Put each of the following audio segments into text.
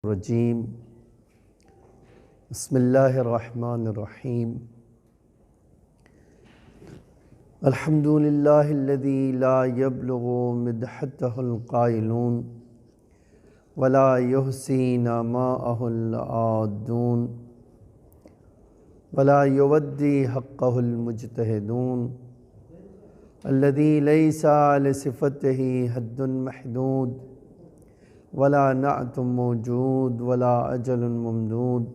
الرجیم بسم اللہ الرحمن الرحیم الحمد للہ الذی لا یبلغ مدحتہ القائلون ولا یحصی نعماءہ العادون ولا یودی حقہ المجتہدون الذی لیس لصفتہ حد محدود ولا نعت موجود ولا اجل ممدود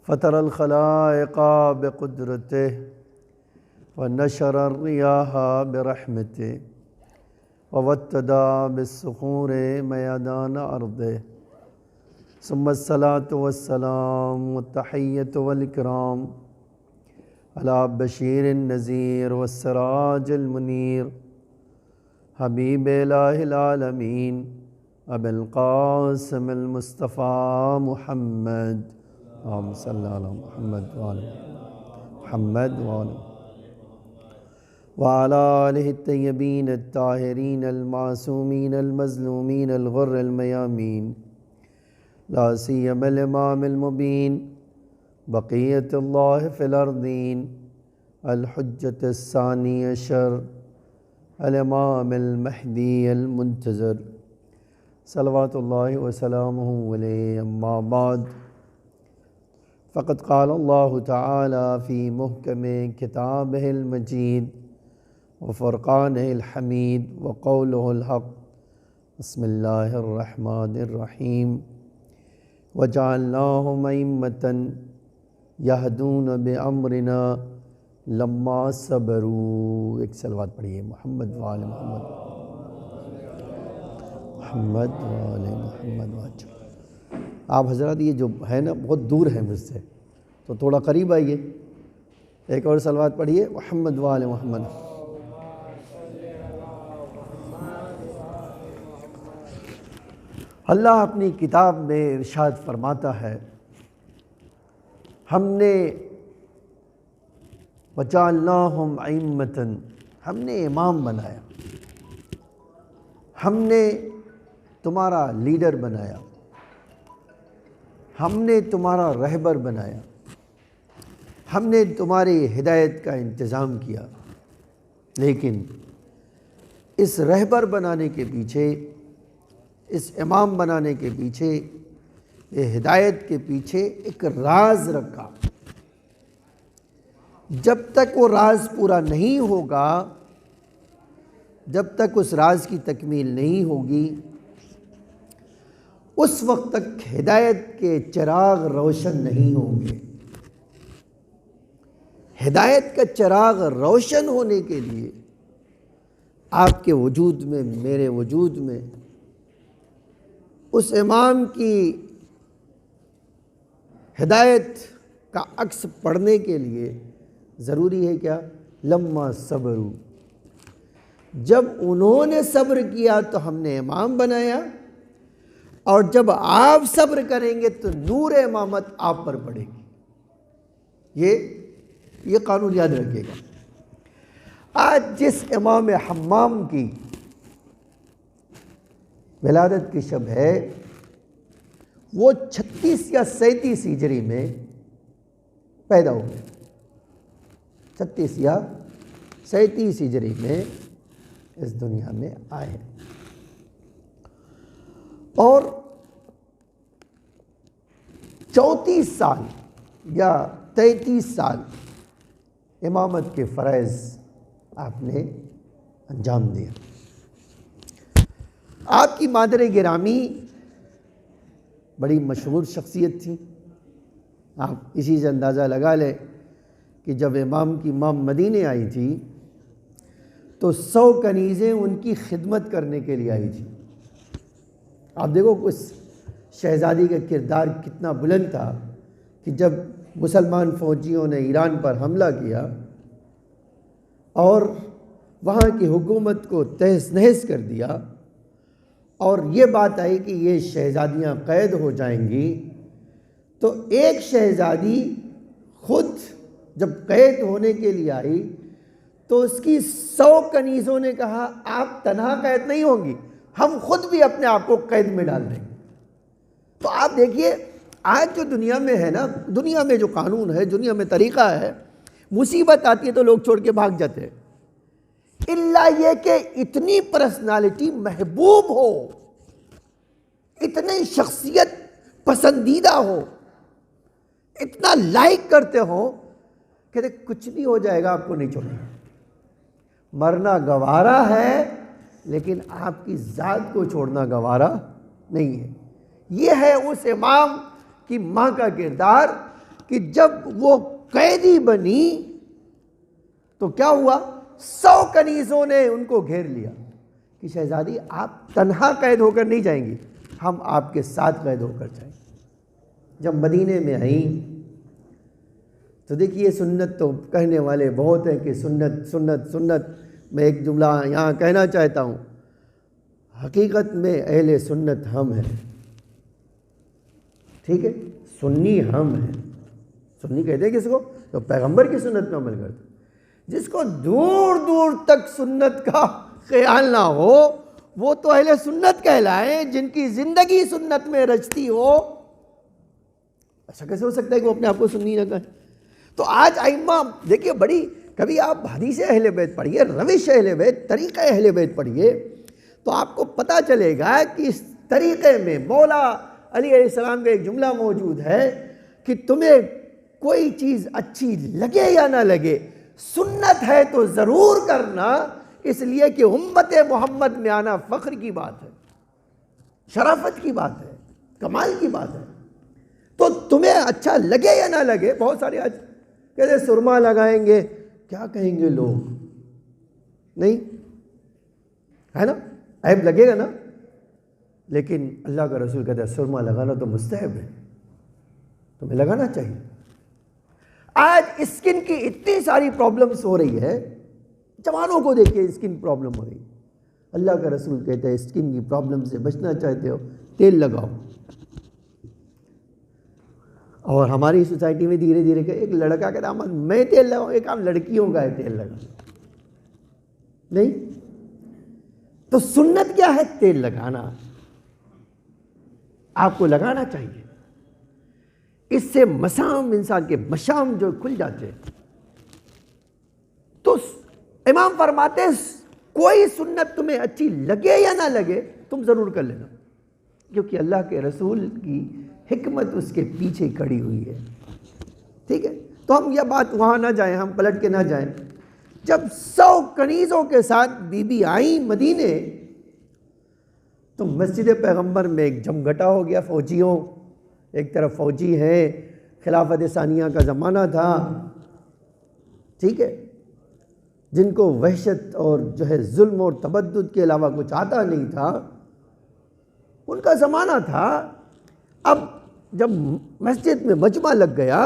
فطر الخلائق بقدرتہ ونشر الریاح برحمتہ ووتدا بالصخور میدان ارضہ ثم الصلاة والسلام والتحیۃ والاکرام علی بشیر النذیر والسراج المنیر حبیب الہ العالمین ابی القاسم المصطفیٰ محمد اللہم صلی علی محمد وعلی آلہ الطیبین الطاہرین المعصومین المظلومین الغر المیامین لا سیما الامام المبین بقیت اللہ فی الارضین الحجۃ الثانی عشر الامام المہدی المنتظر صلوات اللہ وسلامہ علیہ اما بعد فقد قال اللہ تعالی فی محکم کتابہ المجید وفرقانہ الحمید وقولہ الحق بسم اللہ الرحمن الرحیم وجعلناہم ائمۃ یہدون بامرنا لما صبروا. ایک صلوات پڑھیے محمد وآل محمد محمد وآل محمد وآل. آپ حضرات یہ جو ہے نا بہت دور ہے مجھ سے، تو تھوڑا قریب آئیے. ایک اور صلوات پڑھیے محمد وآل محمد. اللہ اپنی کتاب میں ارشاد فرماتا ہے، ہم نے وَجَعَلْنَاهُمْ أَئِمَّةً، ہم نے امام بنایا، ہم نے تمہارا لیڈر بنایا، ہم نے تمہارا رہبر بنایا، ہم نے تمہاری ہدایت کا انتظام کیا. لیکن اس رہبر بنانے کے پیچھے، اس امام بنانے کے پیچھے، یہ ہدایت کے پیچھے ایک راز رکھا. جب تک وہ راز پورا نہیں ہوگا، جب تک اس راز کی تکمیل نہیں ہوگی، اس وقت تک ہدایت کے چراغ روشن نہیں ہوں گے. ہدایت کا چراغ روشن ہونے کے لیے آپ کے وجود میں، میرے وجود میں، اس امام کی ہدایت کا عکس پڑھنے کے لیے ضروری ہے کیا؟ لما صبروا. جب انہوں نے صبر کیا تو ہم نے امام بنایا، اور جب آپ صبر کریں گے تو نور امامت آپ پر پڑے گی. یہ قانون یاد رکھیے گا. آج جس امام حمام کی ولادت کی شب ہے، وہ 36 یا 37 ہجری میں پیدا ہوئے. 36 یا 37 ہجری میں اس دنیا میں آئے، اور 34 سال یا 33 سال امامت کے فرائض آپ نے انجام دیا. آپ کی مادر گرامی بڑی مشہور شخصیت تھی. آپ اسی سے اندازہ لگا لیں کہ جب امام کی ماں مدینے آئی تھی تو 100 کنیزیں ان کی خدمت کرنے کے لیے آئی تھی. آپ دیکھو اس شہزادی کا کردار کتنا بلند تھا کہ جب مسلمان فوجیوں نے ایران پر حملہ کیا اور وہاں کی حکومت کو تہس نہس کر دیا، اور یہ بات آئی کہ یہ شہزادیاں قید ہو جائیں گی، تو ایک شہزادی خود جب قید ہونے کے لیے آئی تو اس کی 100 کنیزوں نے کہا آپ تنہا قید نہیں ہوں گی، ہم خود بھی اپنے آپ کو قید میں ڈال دیں گے. تو آپ دیکھیے آج جو دنیا میں ہے نا، دنیا میں جو قانون ہے، دنیا میں طریقہ ہے، مصیبت آتی ہے تو لوگ چھوڑ کے بھاگ جاتے ہیں، الا یہ کہ اتنی پرسنالٹی محبوب ہو، اتنی شخصیت پسندیدہ ہو، اتنا لائک کرتے ہو کہ کچھ بھی ہو جائے گا آپ کو نہیں چھوڑیں گے، مرنا گوارا ہے لیکن آپ کی ذات کو چھوڑنا گوارا نہیں ہے۔ یہ ہے اس امام کی ماں کا کردار کہ جب وہ قیدی بنی تو کیا ہوا، 100 کنیزوں نے ان کو گھیر لیا کہ شہزادی آپ تنہا قید ہو کر نہیں جائیں گی، ہم آپ کے ساتھ قید ہو کر جائیں گے۔ جب مدینے میں آئیں تو دیکھیے سنت تو کہنے والے بہت ہیں کہ سنت سنت سنت، میں ایک جملہ یہاں کہنا چاہتا ہوں، حقیقت میں اہل سنت ہم ہیں، ٹھیک ہے، سنی ہم ہیں۔ سنی کہتے ہیں کس کو؟ تو پیغمبر کی سنت پہ عمل کرتے، جس کو دور دور تک سنت کا خیال نہ ہو وہ تو اہل سنت کہلائیں، جن کی زندگی سنت میں رچتی ہو۔ ایسا کیسے ہو سکتا ہے کہ وہ اپنے آپ کو سنی نہ کہیں؟ تو آج ائمہ دیکھیے، بڑی کبھی آپ حدیث اہل بیت پڑھیے، روش اہل بیت، طریقہ اہل بیت پڑھیے تو آپ کو پتہ چلے گا کہ اس طریقے میں مولا علی علیہ السلام کا ایک جملہ موجود ہے کہ تمہیں کوئی چیز اچھی لگے یا نہ لگے، سنت ہے تو ضرور کرنا، اس لیے کہ امت محمد میں آنا فخر کی بات ہے، شرافت کی بات ہے، کمال کی بات ہے۔ تو تمہیں اچھا لگے یا نہ لگے، بہت سارے آج کہتے ہیں سرما لگائیں گے، کیا کہیں گے لوگ، نہیں ہے نا، عیب لگے گا نا، لیکن اللہ کا رسول کہتا ہے سرما لگانا تو مستحب ہے، تمہیں لگانا چاہیے۔ آج اسکن کی اتنی ساری پرابلمز ہو رہی ہے، جوانوں کو دیکھیں اسکن پرابلم ہو رہی ہے، اللہ کا رسول کہتا ہے اسکن کی پرابلم سے بچنا چاہتے ہو تیل لگاؤ۔ اور ہماری سوسائٹی میں دھیرے دھیرے کہ ایک لڑکا کہتا ہے میں تیل لگاؤں، ایک کام لڑکیوں کا ہے تیل لگانا، نہیں تو سنت کیا ہے؟ تیل لگانا، آپ کو لگانا چاہیے، اس سے مسام انسان کے مشام جو کھل جاتے ہیں۔ تو امام فرماتے ہیں کوئی سنت تمہیں اچھی لگے یا نہ لگے تم ضرور کر لینا، کیونکہ اللہ کے رسول کی حکمت اس کے پیچھے کھڑی ہوئی ہے، ٹھیک ہے۔ تو ہم یہ بات وہاں نہ جائیں، ہم پلٹ کے نہ جائیں۔ جب 100 کنیزوں کے ساتھ بی بی آئیں مدینے تو مسجد پیغمبر میں ایک جمگھٹا ہو گیا فوجیوں، ایک طرف فوجی ہیں، خلافت ثانیہ کا زمانہ تھا، ٹھیک ہے، جن کو وحشت اور جو ہے ظلم اور تبدد کے علاوہ کچھ آتا نہیں تھا، ان کا زمانہ تھا۔ اب جب مسجد میں مجمع لگ گیا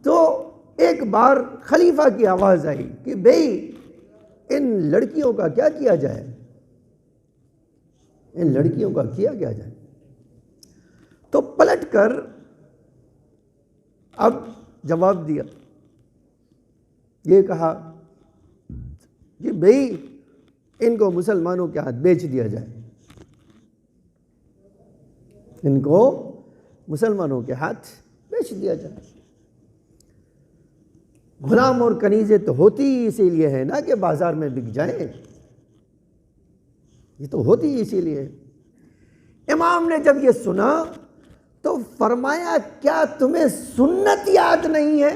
تو ایک بار خلیفہ کی آواز آئی کہ بھئی ان لڑکیوں کا کیا کیا جائے، ان لڑکیوں کا کیا جائے۔ تو پلٹ کر اب جواب دیا، یہ کہا کہ بھئی ان کو مسلمانوں کے ہاتھ بیچ دیا جائے، ان کو مسلمانوں کے ہاتھ بیچ دیا جائے۔ غلام اور کنیزیں تو ہوتی اسی لیے ہے نا کہ بازار میں بک جائیں، یہ تو ہوتی اسی لیے۔ امام نے جب یہ سنا تو فرمایا کیا تمہیں سنت یاد نہیں ہے؟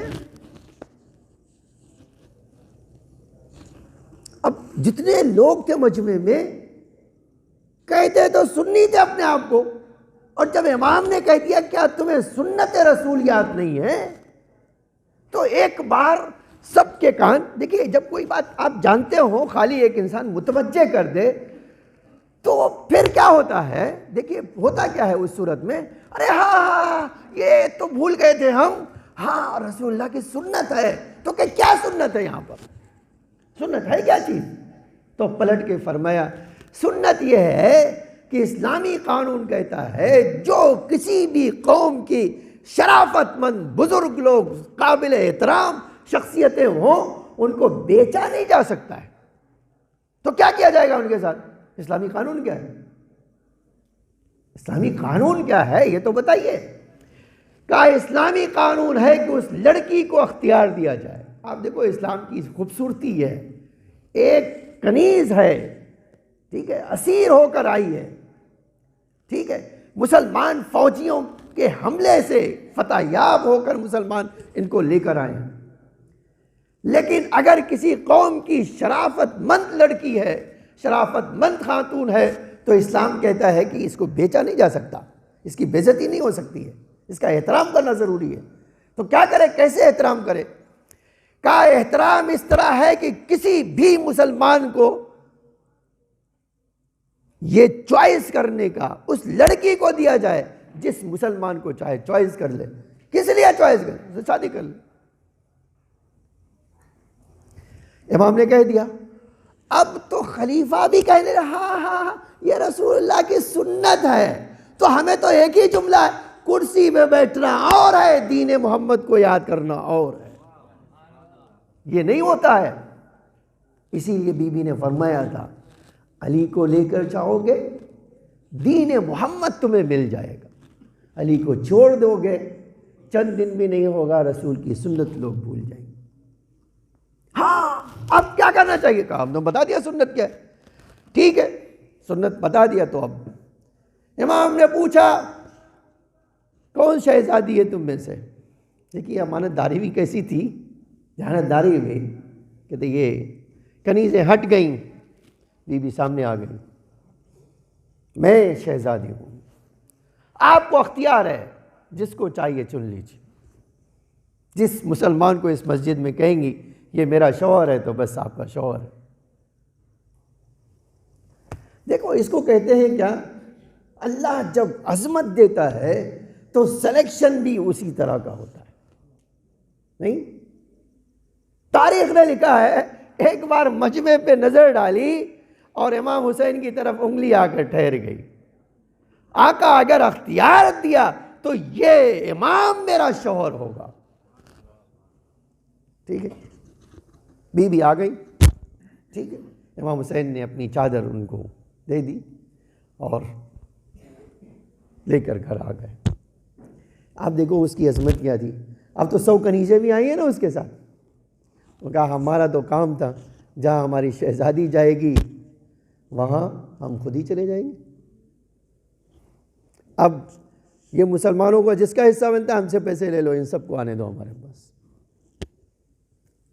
اب جتنے لوگ تھے مجمع میں کہتے تو سنی تھے اپنے آپ کو، اور جب امام نے کہہ دیا کیا تمہیں سنت رسول یاد نہیں ہے، تو ایک بار سب کے کان، دیکھیے جب کوئی بات آپ جانتے ہو خالی ایک انسان متوجہ کر دے تو پھر کیا ہوتا ہے، دیکھیے ہوتا کیا ہے اس صورت میں، ارے ہاں یہ تو بھول گئے تھے ہم، ہاں رسول اللہ کی سنت ہے، تو کہ کیا سنت ہے یہاں پر، سنت ہے کیا چیز؟ تو پلٹ کے فرمایا سنت یہ ہے کہ اسلامی قانون کہتا ہے جو کسی بھی قوم کی شرافت مند بزرگ لوگ قابل احترام شخصیتیں ہوں ان کو بیچا نہیں جا سکتا ہے۔ تو کیا کیا جائے گا ان کے ساتھ؟ اسلامی قانون کیا ہے؟ اسلامی قانون کیا ہے یہ تو بتائیے. کہا اسلامی قانون ہے کہ اس لڑکی کو اختیار دیا جائے. آپ دیکھو اسلام کی خوبصورتی ہے. ایک کنیز ہے, ٹھیک ہے, اسیر ہو کر آئی ہے, ٹھیک ہے, مسلمان فوجیوں کے حملے سے فتح یاب ہو کر مسلمان ان کو لے کر آئے ہیں. لیکن اگر کسی قوم کی شرافت مند لڑکی ہے, شرافت مند خاتون ہے, تو اسلام کہتا ہے کہ اس کو بیچا نہیں جا سکتا, اس کی بے عزتی نہیں ہو سکتی ہے, اس کا احترام کرنا ضروری ہے. تو کیا کرے, کیسے احترام کرے؟ کہا احترام اس طرح ہے کہ کسی بھی مسلمان کو یہ چوائس کرنے کا اس لڑکی کو دیا جائے جس مسلمان کو چاہے چوائس کر لے. کس لیے چوائس کرے؟ اسے شادی کر لے. امام نے کہہ دیا. اب تو خلیفہ بھی کہنے رہا ہاں ہاں ہاں یہ رسول اللہ کی سنت ہے, تو ہمیں تو ایک ہی جملہ ہے, کرسی پہ بیٹھنا اور ہے, دین محمد کو یاد کرنا اور ہے. یہ نہیں ہوتا ہے. اسی لیے بی بی نے فرمایا تھا علی کو لے کر چاہو گے دین محمد تمہیں مل جائے گا, علی کو چھوڑ دو گے چند دن بھی نہیں ہوگا رسول کی سنت لوگ بھول جائیں گے. ہاں اب کیا کرنا چاہیے؟ کہا ہم نے بتا دیا سنت کیا ہے. ٹھیک ہے, سنت بتا دیا. تو اب امام نے پوچھا کون شہزادی ہے تم میں سے؟ دیکھیے امانت داری بھی کیسی تھی, جہانت داری بھی, کہتے یہ کنیزیں ہٹ گئیں, بی بی سامنے آ گئی, میں شہزادی ہوں, آپ کو اختیار ہے, جس کو چاہیے چن لیجیے. جس مسلمان کو اس مسجد میں کہیں گی یہ میرا شوہر ہے تو بس آپ کا شوہر ہے. دیکھو اس کو کہتے ہیں کیا, اللہ جب عظمت دیتا ہے تو سلیکشن بھی اسی طرح کا ہوتا ہے. نہیں, تاریخ نے لکھا ہے ایک بار مجمع پہ نظر ڈالی اور امام حسین کی طرف انگلی آ کر ٹھہر گئی. آقا اگر اختیار دیا تو یہ امام میرا شوہر ہوگا. ٹھیک ہے, بی بی آ گئی. ٹھیک ہے, امام حسین نے اپنی چادر ان کو دے دی اور لے کر گھر آ گئے. آپ دیکھو اس کی عظمت کیا تھی. اب تو 100 کنیزیں بھی آئی ہیں نا اس کے ساتھ. وہ کہا ہمارا تو کام تھا جہاں ہماری شہزادی جائے گی وہاں ہم خود ہی چلے جائیں گے. اب یہ مسلمانوں کو جس کا حصہ بنتا ہے ہم سے پیسے لے لو, ان سب کو آنے دو ہمارے پاس.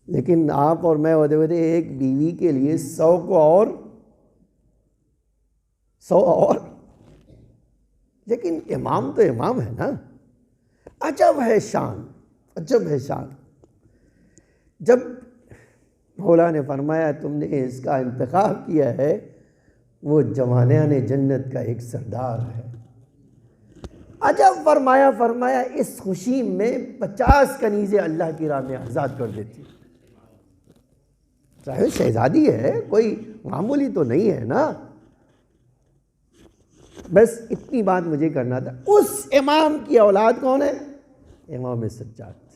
لیکن آپ اور میں ہوتے ہوتے ایک بیوی کے لیے 100 کو اور 100 اور. لیکن امام تو امام ہے نا. عجب ہے شان, عجب ہے شان. جب مولا نے فرمایا تم نے اس کا انتخاب کیا ہے, وہ جوانیان جنت کا ایک سردار ہے. عجب فرمایا اس خوشی میں 50 کنیزیں اللہ کی راہ میں آزاد کر دیتی. چاہے شہزادی ہے, کوئی معمولی تو نہیں ہے نا. بس اتنی بات مجھے کرنا تھا. اس امام کی اولاد کون ہے؟ امام سجاد.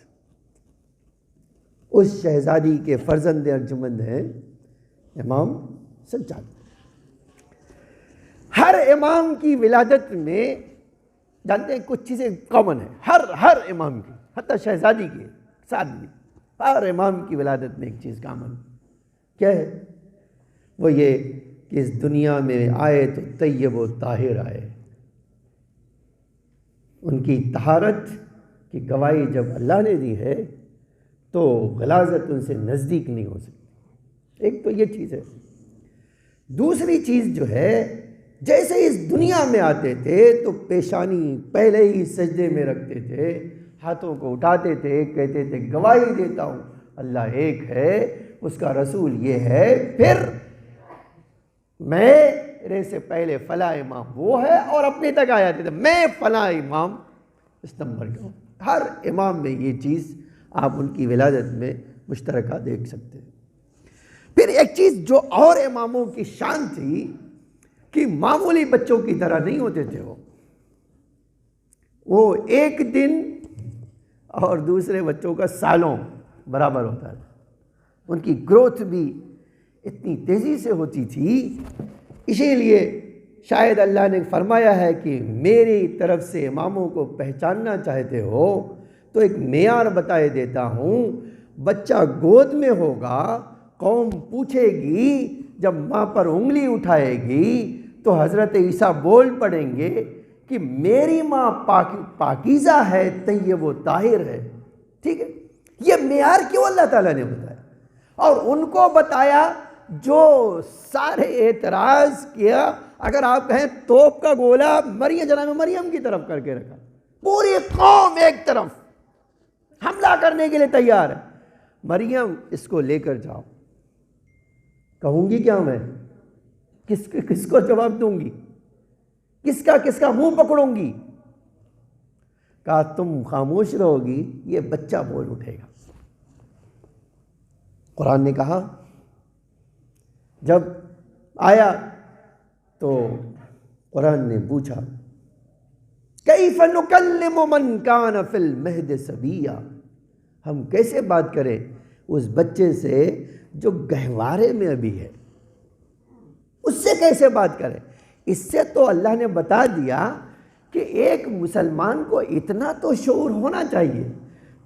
اس شہزادی کے فرزند ارجمند ہیں امام سجاد. ہر امام کی ولادت میں جانتے ہیں کچھ چیزیں کامن ہیں ہر امام کی, حتیٰ شہزادی کے ساتھ بھی ہر امام کی ولادت میں ایک چیز کامن. کیا ہے وہ؟ یہ کہ اس دنیا میں آئے تو طیب و طاہر آئے. ان کی طہارت کی گواہی جب اللہ نے دی ہے تو غلاظت ان سے نزدیک نہیں ہو سکتی. ایک تو یہ چیز ہے. دوسری چیز جو ہے, جیسے اس دنیا میں آتے تھے تو پیشانی پہلے ہی سجدے میں رکھتے تھے, ہاتھوں کو اٹھاتے تھے, کہتے تھے گواہی دیتا ہوں اللہ ایک ہے, اس کا رسول یہ ہے, پھر میرے سے پہلے فلاں امام وہ ہے, اور اپنے تک آیا تھے میں فلاں امام اس نمبر کا ہوں. ہر امام میں یہ چیز آپ ان کی ولادت میں مشترکہ دیکھ سکتے ہیں. پھر ایک چیز جو اور اماموں کی شان تھی کہ معمولی بچوں کی طرح نہیں ہوتے تھے. وہ ایک دن اور دوسرے بچوں کا سالوں برابر ہوتا تھا. ان کی گروتھ بھی اتنی تیزی سے ہوتی تھی. اسی لیے شاید اللہ نے فرمایا ہے کہ میری طرف سے اماموں کو پہچاننا چاہتے ہو تو ایک معیار بتائے دیتا ہوں. بچہ گود میں ہوگا، قوم پوچھے گی، جب ماں پر انگلی اٹھائے گی تو حضرت عیسیٰ بول پڑیں گے کہ میری ماں پاکیزہ ہے، طیب و طاہر ہے. ٹھیک ہے، یہ معیار کیوں اللہ تعالیٰ نے بتایا؟ اور ان کو بتایا جو سارے اعتراض کیا. اگر آپ کہیں توپ کا گولہ مریم، جناب مریم کی طرف کر کے رکھا، پوری قوم ایک طرف حملہ کرنے کے لیے تیار ہے. مریم اس کو لے کر جاؤ. کہوں گی کیا میں؟ کس کو جواب دوں گی؟ کس کا منہ پکڑوں گی؟ کہا تم خاموش رہو گی، یہ بچہ بول اٹھے گا. قرآن نے کہا جب آیا تو قرآن نے پوچھا کیف نکلم من کان فی المہد صبیا، ہم کیسے بات کریں اس بچے سے جو گہوارے میں ابھی ہے، اس سے کیسے بات کریں؟ اس سے تو اللہ نے بتا دیا کہ ایک مسلمان کو اتنا تو شعور ہونا چاہیے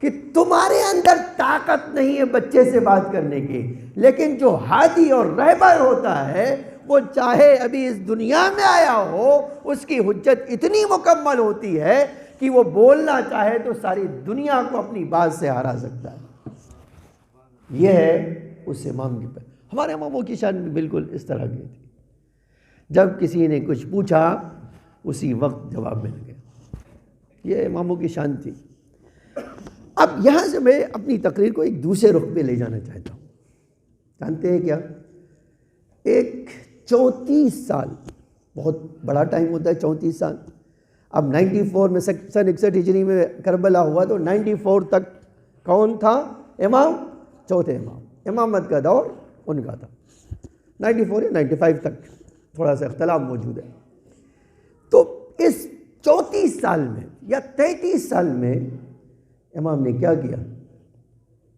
کہ تمہارے اندر طاقت نہیں ہے بچے سے بات کرنے کی، لیکن جو ہادی اور رہبر ہوتا ہے وہ چاہے ابھی اس دنیا میں آیا ہو، اس کی حجت اتنی مکمل ہوتی ہے کہ وہ بولنا چاہے تو ساری دنیا کو اپنی بات سے ہرا سکتا ہے. یہ ہے اس امام کی ہمارے اماموں کی شان بھی بالکل اس طرح کی تھی. جب کسی نے کچھ پوچھا اسی وقت جواب مل گیا. یہ اماموں کی شان تھی. اب یہاں سے میں اپنی تقریر کو ایک دوسرے رخ پہ لے جانا چاہتا ہوں. جانتے ہیں کیا؟ ایک 34 سال بہت بڑا ٹائم ہوتا ہے. 34 سال. اب 94 میں سن 61 ہجری میں کربلا ہوا تو 94 تک کون تھا امام؟ چوتھے امام. امامت کا دور ان کا تھا 94 یا 95 تک، تھوڑا سا اختلاف موجود ہے. تو اس 34 سال میں یا 33 سال میں امام نے کیا کیا؟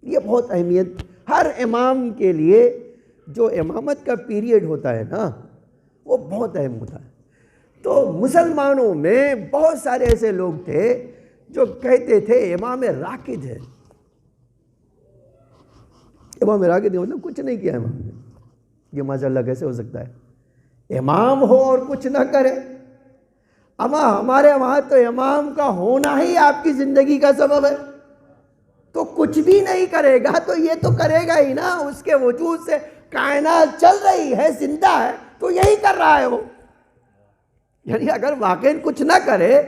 یہ بہت اہمیت ہر امام کے لیے. جو امامت کا پیریڈ ہوتا ہے نا وہ بہت اہم ہوتا ہے. تو مسلمانوں میں بہت سارے ایسے لوگ تھے جو کہتے تھے امام راکد ہے. امام راکد ہے مطلب کچھ نہیں کیا امام نے. یہ ماشاءاللہ کیسے ہو سکتا ہے امام ہو اور کچھ نہ کرے؟ اما ہمارے وہاں تو امام کا ہونا ہی آپ کی زندگی کا سبب ہے. تو کچھ بھی نہیں کرے گا تو یہ تو کرے گا ہی نا. اس کے وجود سے کائنات چل رہی ہے، زندہ ہے، تو یہی کر رہا ہے وہ. یعنی اگر واقعی کچھ نہ کرے،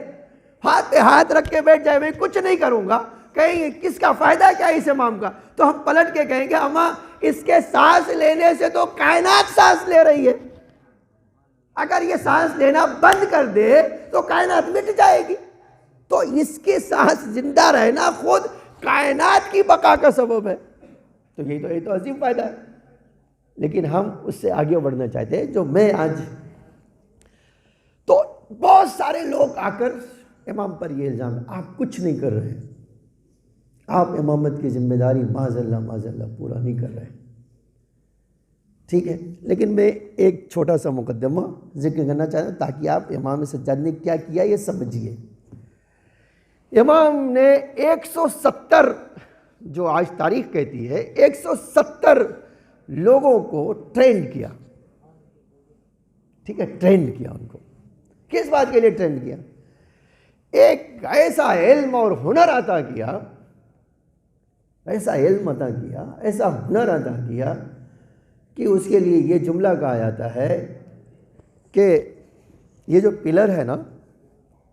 ہاتھ پہ ہاتھ رکھ کے بیٹھ جائے میں کچھ نہیں کروں گا، کہیں گے کس کا فائدہ کیا اس امام کا؟ تو ہم پلٹ کے کہیں گے اما اس کے سانس لینے سے تو کائنات سانس لے رہی ہے. اگر یہ سانس لینا بند کر دے تو کائنات مٹ جائے گی. تو اس کی سانس زندہ رہنا خود کائنات کی بقا کا سبب ہے. تو یہ تو عظیم فائدہ ہے. لیکن ہم اس سے آگے بڑھنا چاہتے ہیں. جو میں آج تو بہت سارے لوگ آ کر امام پر یہ الزام ہے آپ کچھ نہیں کر رہے، آپ امامت کی ذمہ داری معاذ اللہ پورا نہیں کر رہے. ٹھیک ہے، لیکن میں ایک چھوٹا سا مقدمہ ذکر کرنا چاہتا ہوں تاکہ آپ امام سجاد نے کیا کیا یہ سمجھیے. امام نے 170 جو آج تاریخ کہتی ہے 170 لوگوں کو ٹرینڈ کیا. ٹھیک ہے، ٹرینڈ کیا. ان کو کس بات کے لیے ٹرینڈ کیا؟ ایک ایسا علم اور ہنر عطا کیا، ایسا علم عطا کیا، ایسا ہنر عطا کیا کہ اس کے لیے یہ جملہ کہا جاتا ہے کہ یہ جو پلر ہے نا،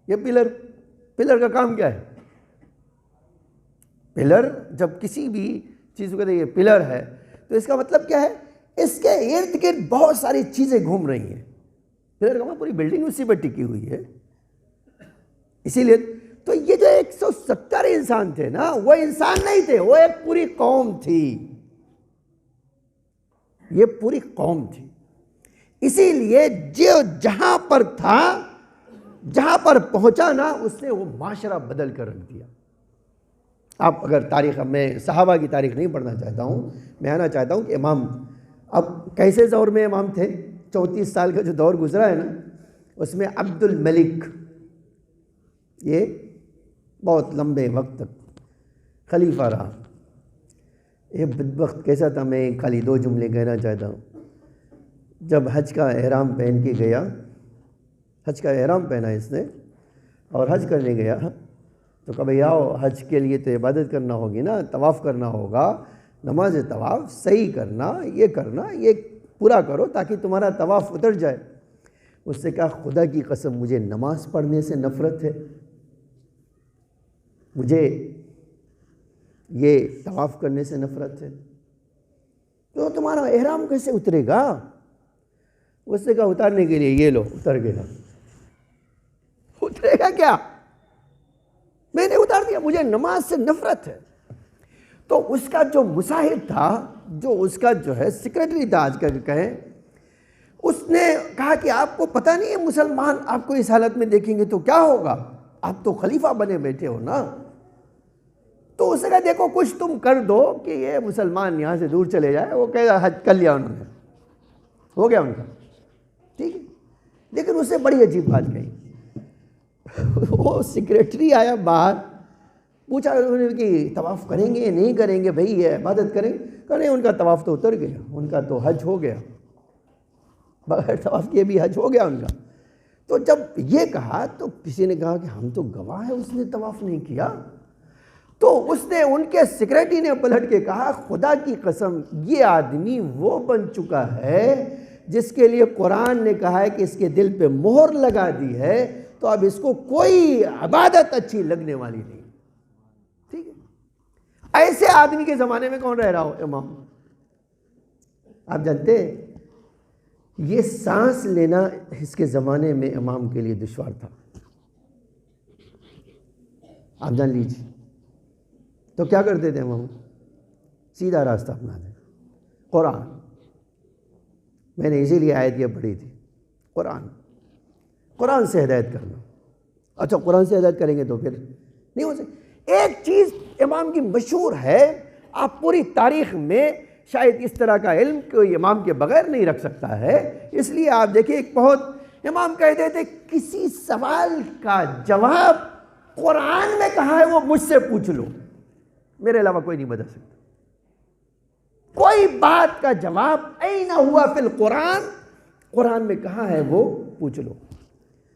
یہ پلر کا کام کیا ہے؟ پلر جب کسی بھی چیز کو کہتے ہیں یہ پلر ہے تو اس کا مطلب کیا ہے؟ اس کے ارد گرد بہت ساری چیزیں گھوم رہی ہیں. پلر کا مطلب پوری بلڈنگ اسی پر ٹکی ہوئی ہے. اسی لیے تو یہ جو 170 انسان تھے نا وہ انسان نہیں تھے، وہ ایک پوری قوم تھی. یہ پوری قوم تھی. اسی لیے جو جہاں پر تھا، جہاں پر پہنچا نا، اس نے وہ معاشرہ بدل کر رکھ دیا. آپ اگر تاریخ، میں صحابہ کی تاریخ نہیں پڑھنا چاہتا ہوں، میں آنا چاہتا ہوں کہ امام اب کیسے دور میں امام تھے. 34 سال کا جو دور گزرا ہے نا، اس میں عبد الملک یہ بہت لمبے وقت تک خلیفہ رہا. یہ بدبخت کیسا تھا، میں خالی 2 جملے کہنا چاہتا ہوں. جب حج کا احرام پہن کے گیا، حج کا احرام پہنا اس نے اور حج کرنے گیا، تو کہ بھئی آؤ حج کے لیے تو عبادت کرنا ہوگی نا، طواف کرنا ہوگا، نماز طواف صحیح کرنا، یہ پورا کرو تاکہ تمہارا طواف اتر جائے. اس سے کہا خدا کی قسم مجھے نماز پڑھنے سے نفرت ہے، مجھے یہ طواف کرنے سے نفرت ہے، تو تمہارا احرام کیسے اترے گا؟ اس سے کہا اتارنے کے لیے یہ لو، اتر گیا. اترے گا کیا؟ میں نے اتار دیا، مجھے نماز سے نفرت ہے. تو اس کا جو مصاحب تھا، جو اس کا جو ہے سیکرٹری تھا آج کا کہیں، اس نے کہا کہ آپ کو پتہ نہیں ہے مسلمان آپ کو اس حالت میں دیکھیں گے تو کیا ہوگا، آپ تو خلیفہ بنے بیٹھے ہو نا. تو اس نے کہا دیکھو کچھ تم کر دو کہ یہ مسلمان یہاں سے دور چلے جائے. وہ کہہ حج کر لیا انہوں نے، ہو گیا ان کا، ٹھیک ہے. لیکن اس نے بڑی عجیب بات کہی. وہ سیکریٹری آیا باہر، پوچھا انہوں نے کہ طواف کریں گے نہیں کریں گے بھئی، یہ عبادت کریں گے؟ کہ نہیں، ان کا طواف تو اتر گیا، ان کا تو حج ہو گیا، بغیر طواف کیے بھی حج ہو گیا ان کا. تو جب یہ کہا تو کسی نے کہا کہ ہم تو گواہ ہیں اس نے طواف نہیں کیا. تو اس نے، ان کے سیکریٹری نے پلٹ کے کہا خدا کی قسم یہ آدمی وہ بن چکا ہے جس کے لیے قرآن نے کہا ہے کہ اس کے دل پہ مہر لگا دی ہے، تو اب اس کو کوئی عبادت اچھی لگنے والی نہیں. ٹھیک ہے، ایسے آدمی کے زمانے میں کون رہ رہا ہو امام؟ آپ جانتے ہیں یہ سانس لینا اس کے زمانے میں امام کے لیے دشوار تھا. آپ جان لیجیے. تو کیا کرتے تھے امام؟ سیدھا راستہ اپناتے، قرآن. میں نے اسی لیے آیت یہ پڑھی تھی، قرآن سے ہدایت کرنا. اچھا قرآن سے ہدایت کریں گے تو پھر نہیں ہو سکے. ایک چیز امام کی مشہور ہے، آپ پوری تاریخ میں شاید اس طرح کا علم کوئی امام کے بغیر نہیں رکھ سکتا ہے. اس لیے آپ دیکھیں ایک بہت امام کہتے تھے کسی سوال کا جواب قرآن میں کہا ہے وہ مجھ سے پوچھ لو، میرے علاوہ کوئی نہیں بتا سکتا. کوئی بات کا جواب این ہوا فی القرآن، قرآن میں کہا ہے وہ پوچھ لو.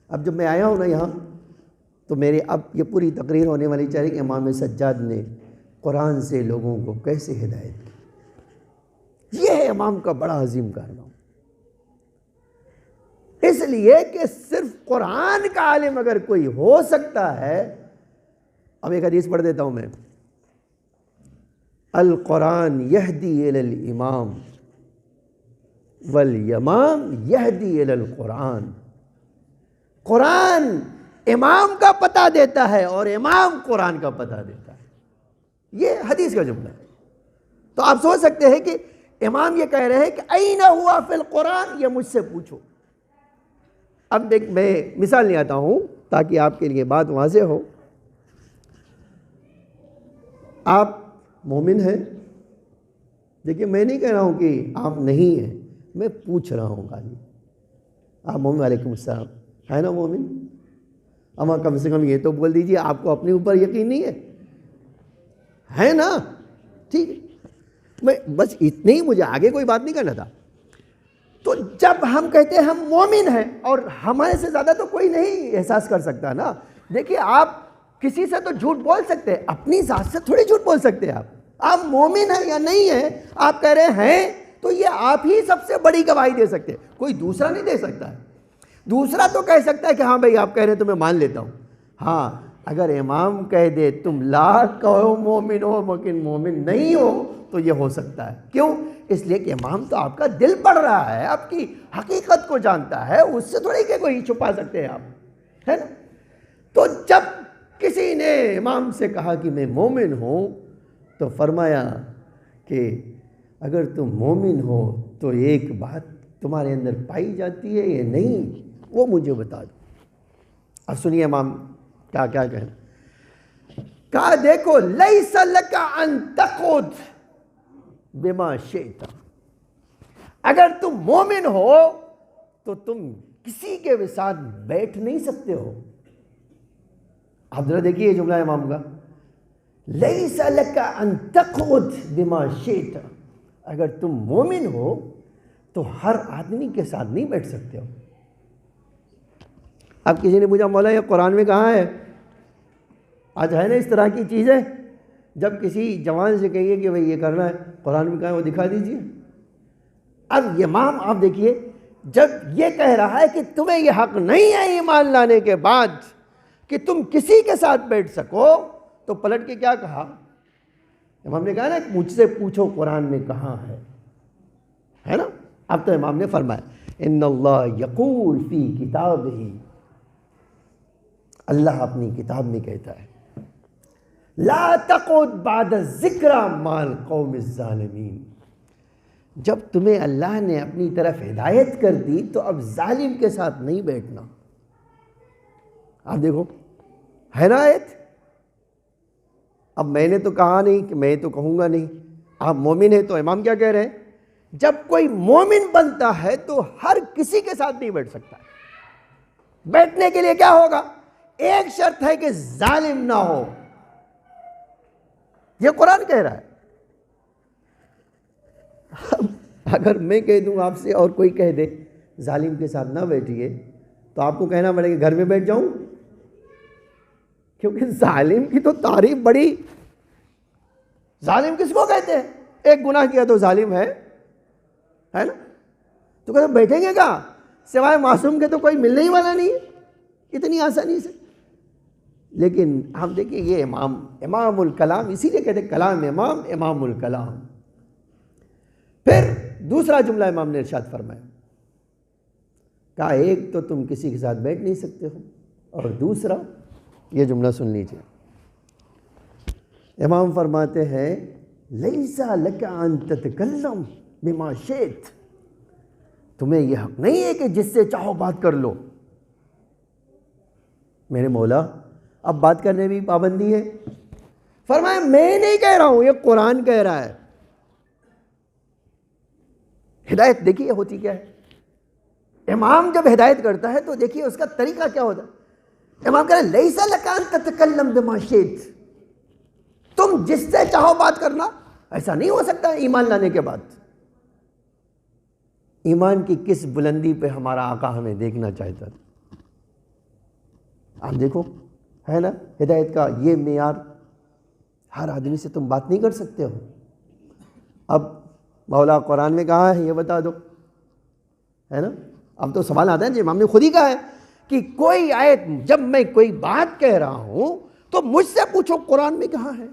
اب جب میں آیا ہوں نا یہاں تو میرے اب یہ پوری تقریر ہونے والی چاہیے کہ امام سجاد نے قرآن سے لوگوں کو کیسے ہدایت کی. یہ ہے امام کا بڑا عظیم کارنامہ. اس لیے کہ صرف قرآن کا عالم اگر کوئی ہو سکتا ہے. اب ایک حدیث پڑھ دیتا ہوں میں، القرآن یہدی الی الامام والیمام یہدی الی القرآن. قرآن امام کا پتہ دیتا ہے اور امام قرآن کا پتہ دیتا ہے. یہ حدیث کا جملہ ہے. تو آپ سوچ سکتے ہیں کہ امام یہ کہہ رہے ہیں کہ این ہوا فی القرآن، یہ مجھ سے پوچھو. اب دیکھ میں مثال نہیں آتا ہوں تاکہ آپ کے لیے بات واضح ہو. آپ مومن ہیں، دیکھیے میں نہیں کہہ رہا ہوں کہ آپ نہیں ہیں، میں پوچھ رہا ہوں خالی. آپ مومن؟ وعلیکم السلام. ہے نا مومن؟ اما کم سے کم یہ تو بول دیجئے آپ کو اپنے اوپر یقین نہیں ہے نا؟ ٹھیک ہے، میں بس اتنے ہی، مجھے آگے کوئی بات نہیں کرنا تھا. تو جب ہم کہتے ہیں ہم مومن ہیں، اور ہمارے سے زیادہ تو کوئی نہیں احساس کر سکتا نا. دیکھیے آپ کسی سے تو جھوٹ بول سکتے ہیں، اپنی ذات سے تھوڑی جھوٹ بول سکتے ہیں. آپ مومن ہیں یا نہیں ہیں، آپ کہہ رہے ہیں تو یہ آپ ہی سب سے بڑی گواہی دے سکتے ہیں، کوئی دوسرا نہیں دے سکتا ہے. دوسرا تو کہہ سکتا ہے کہ ہاں بھائی آپ کہہ رہے ہیں تو میں مان لیتا ہوں. ہاں اگر امام کہہ دے تم لاکھ کہو مومن ہو لیکن مومن نہیں ہو تو یہ ہو سکتا ہے. کیوں؟ اس لیے کہ امام تو آپ کا دل پڑھ رہا ہے، آپ کی حقیقت کو جانتا ہے، اس سے تھوڑی کہ کوئی چھپا سکتے ہیں آپ، ہے نا؟ تو جب کسی نے امام سے کہا کہ میں مومن ہوں تو فرمایا کہ اگر تم مومن ہو تو ایک بات تمہارے اندر پائی جاتی ہے یا نہیں وہ مجھے بتا دو. اب سنیے امام کیا کہیں. کہا دیکھو لیس لک ان تقعد بما شئت، اگر تم مومن ہو تو تم کسی کے ساتھ بیٹھ نہیں سکتے ہو. آپ ذرا دیکھیے یہ جملہ امام کا, لیس لک ان تقعد بما شئت. اگر تم مومن ہو تو ہر آدمی کے ساتھ نہیں بیٹھ سکتے ہو. اب کسی نے پوچھا مولا یہ قرآن میں کہاں ہے؟ آج ہے نا اس طرح کی چیزیں, جب کسی جوان سے کہیے کہ بھئی یہ کرنا ہے, قرآن میں کہاں ہے وہ دکھا دیجئے. اب امام آپ دیکھیے جب یہ کہہ رہا ہے کہ تمہیں یہ حق نہیں ہے ایمان لانے کے بعد کہ تم کسی کے ساتھ بیٹھ سکو, تو پلٹ کے کیا کہا؟ امام نے کہا نا مجھ سے پوچھو قرآن میں کہاں ہے نا. اب تو امام نے فرمایا ان اللہ یقول فی کتابہ, اللہ اپنی کتاب میں کہتا ہے لا تقعد بعد الذکر مع القوم الظالمین. جب تمہیں اللہ نے اپنی طرف ہدایت کر دی تو اب ظالم کے ساتھ نہیں بیٹھنا. آپ دیکھو ہے نا آیت. اب میں نے تو کہا نہیں کہ میں تو کہوں گا نہیں, آپ مومن ہیں, تو امام کیا کہہ رہے ہیں جب کوئی مومن بنتا ہے تو ہر کسی کے ساتھ نہیں بیٹھ سکتا. بیٹھنے کے لیے کیا ہوگا؟ ایک شرط ہے کہ ظالم نہ ہو. یہ قرآن کہہ رہا ہے. اگر میں کہہ دوں آپ سے اور کوئی کہہ دے ظالم کے ساتھ نہ بیٹھیے, تو آپ کو کہنا پڑے کہ گھر میں بیٹھ جاؤں, کیونکہ ظالم کی تو تعریف بڑی. ظالم کس کو کہتے ہیں؟ ایک گناہ کیا تو ظالم ہے نا. تو کہتے بیٹھیں گے کہاں؟ سوائے معصوم کے تو کوئی ملنے ہی والا نہیں ہے اتنی آسانی سے. لیکن ہم دیکھیں یہ امام الکلام, اسی لیے کہتے ہیں کلام امام الکلام. پھر دوسرا جملہ امام نے ارشاد فرمایا, کہا ایک تو تم کسی کے ساتھ بیٹھ نہیں سکتے ہو, اور دوسرا یہ جملہ سن لیجئے. امام فرماتے ہیں لیس لک ان تتکلم بما شئت, تمہیں یہ حق نہیں ہے کہ جس سے چاہو بات کر لو. میرے مولا اب بات کرنے بھی پابندی ہے. فرمایا میں نہیں کہہ رہا ہوں, یہ قرآن کہہ رہا ہے. ہدایت دیکھیے ہوتی کیا ہے. امام جب ہدایت کرتا ہے تو دیکھیے اس کا طریقہ کیا ہوتا ہے. امام کہہ رہے ہیں لیس لک ان تتکلم بما شئت, تم جس سے چاہو بات کرنا. ایسا نہیں ہو سکتا ایمان لانے کے بعد. ایمان کی کس بلندی پہ ہمارا آقا ہمیں دیکھنا چاہتا تھا. آپ دیکھو ہے نا ہدایت کا یہ معیار. ہر آدمی سے تم بات نہیں کر سکتے ہو. اب مولا قرآن میں کہا ہے یہ بتا دو, ہے نا. اب تو سوال آتا ہے جی امام نے خود ہی کہا ہے کہ کوئی آیت, جب میں کوئی بات کہہ رہا ہوں تو مجھ سے پوچھو قرآن میں کہاں ہے.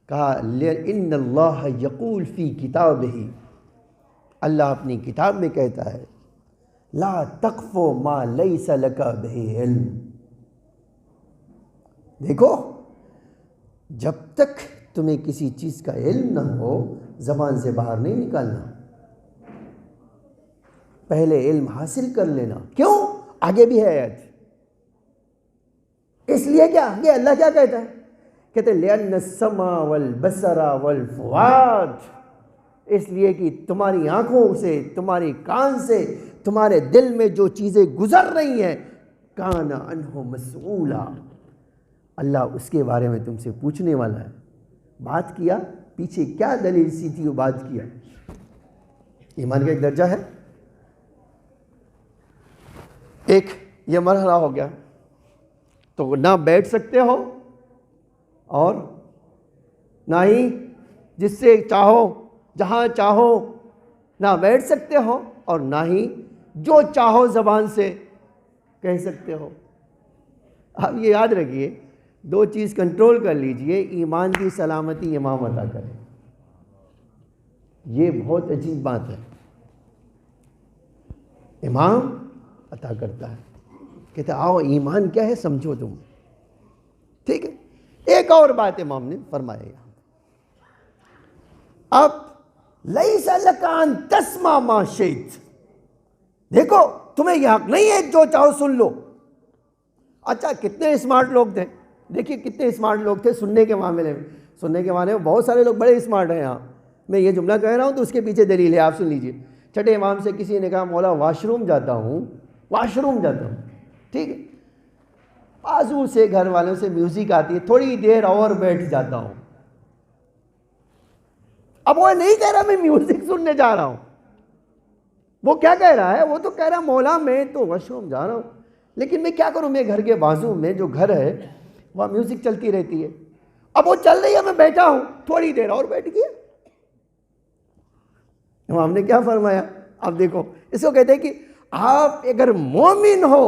کہا ان اللہ یقول فی کتابہ, اللہ اپنی کتاب میں کہتا ہے لا تقف ما لیس لک بہ علم. دیکھو جب تک تمہیں کسی چیز کا علم نہ ہو زبان سے باہر نہیں نکالنا, پہلے علم حاصل کر لینا. کیوں؟ آگے بھی ہے آیت. اس لیے کیا یہ اللہ کیا کہتا ہے, کہتے ہیں لِأَنَّ السَّمْعَ وَالْبَصَرَ وَالْفُؤَادَ, اس لیے کہ تمہاری آنکھوں سے, تمہاری کان سے, تمہارے دل میں جو چیزیں گزر رہی ہیں کان عنہ مسئولا, اللہ اس کے بارے میں تم سے پوچھنے والا ہے. بات کیا, پیچھے کیا دلیل سی تھی وہ بات کیا. ایمان کا ایک درجہ ہے. ایک یہ مرحلہ ہو گیا, تو نہ بیٹھ سکتے ہو اور نہ ہی جس سے چاہو جہاں چاہو نہ بیٹھ سکتے ہو, اور نہ ہی جو چاہو زبان سے کہہ سکتے ہو. آپ یہ یاد رکھیے, دو چیز کنٹرول کر لیجئے, ایمان کی سلامتی امام عطا کرے. یہ بہت عجیب بات ہے. امام عطا کرتا ہے, کہتے آؤ ایمان کیا ہے سمجھو تم. ٹھیک ہے. ایک اور بات امام نے فرمایا یہاں, اب لیس لک ان تسمع ما شئت, دیکھو تمہیں یہ حق نہیں ہے جو چاہو سن لو. اچھا کتنے اسمارٹ لوگ تھے, دیکھیے کتنے اسمارٹ لوگ تھے سننے کے معاملے میں. سننے کے معاملے میں بہت سارے لوگ بڑے اسمارٹ ہیں یہاں. میں یہ جملہ کہہ رہا ہوں تو اس کے پیچھے دلیل ہے, آپ سن لیجئے. چھٹے امام سے کسی نے کہا مولا واش روم جاتا ہوں واش روم جاتا ہوں، ٹھیک ہے، بازو سے گھر والوں سے میوزک آتی ہے، تھوڑی دیر اور بیٹھ جاتا ہوں. اب وہ نہیں کہہ رہا میں میوزک سننے جا رہا ہوں، وہ کیا کہہ رہا ہے؟ وہ تو کہہ رہا مولا میں تو واش روم جا رہا ہوں، لیکن میں کیا کروں، میں گھر کے بازو میں جو گھر ہے وہاں میوزک چلتی رہتی ہے. اب وہ چل رہی ہے، میں بیٹھا ہوں، تھوڑی دیر اور بیٹھ گیا. امام نے کیا فرمایا؟ آپ دیکھو، اس کو کہتے ہیں کہ آپ اگر مومن ہو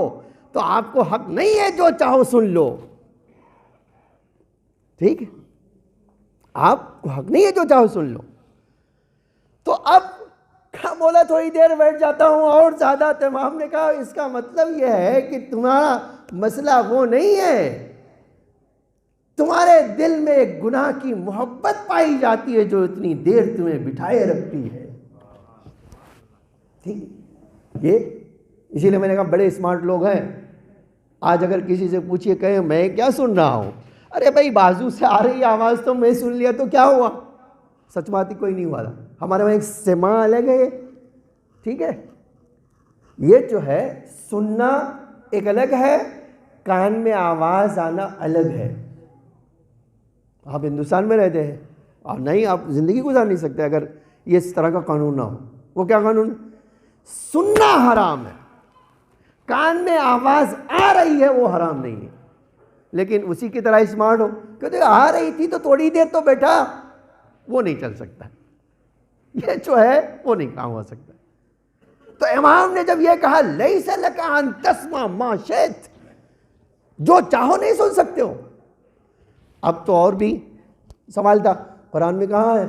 تو آپ کو حق نہیں ہے جو چاہو سن لو، ٹھیک ہے، آپ کو حق نہیں ہے جو چاہو سن لو. تو اب کیا بولا؟ تھوڑی دیر بیٹھ جاتا ہوں اور زیادہ. امام نے کہا اس کا مطلب یہ ہے کہ تمہارا مسئلہ وہ نہیں ہے، تمہارے دل میں ایک گناہ کی محبت پائی جاتی ہے جو اتنی دیر تمہیں بٹھائے رکھتی ہے. ٹھیک، یہ اسی لیے میں نے کہا بڑے اسمارٹ لوگ ہیں. آج اگر کسی سے پوچھئے کہیں میں کیا سن رہا ہوں، ارے بھائی بازو سے آ رہی آواز تو میں سن لیا تو کیا ہوا؟ سچ بات ہی کوئی نہیں ہوا. ہمارے وہاں ایک سماع الگ ہے، ٹھیک ہے، یہ جو ہے سننا ایک الگ ہے، کان میں آواز آنا الگ ہے. آپ ہندوستان میں رہتے ہیں اور نہیں، آپ زندگی گزار نہیں سکتے اگر یہ اس طرح کا قانون نہ ہو. وہ کیا قانون؟ سننا حرام ہے، کان میں آواز آ رہی ہے وہ حرام نہیں ہے. لیکن اسی کی طرح اسمارٹ ہو، کہتے آ رہی تھی تو تھوڑی دیر تو بیٹھا، وہ نہیں چل سکتا. یہ جو ہے وہ نہیں کام ہو سکتا. تو امام نے جب یہ کہا لیس لک ان تسمع ما شئت، جو چاہو نہیں سن سکتے ہو. اب تو اور بھی سوال تھا، قرآن میں کہاں ہے؟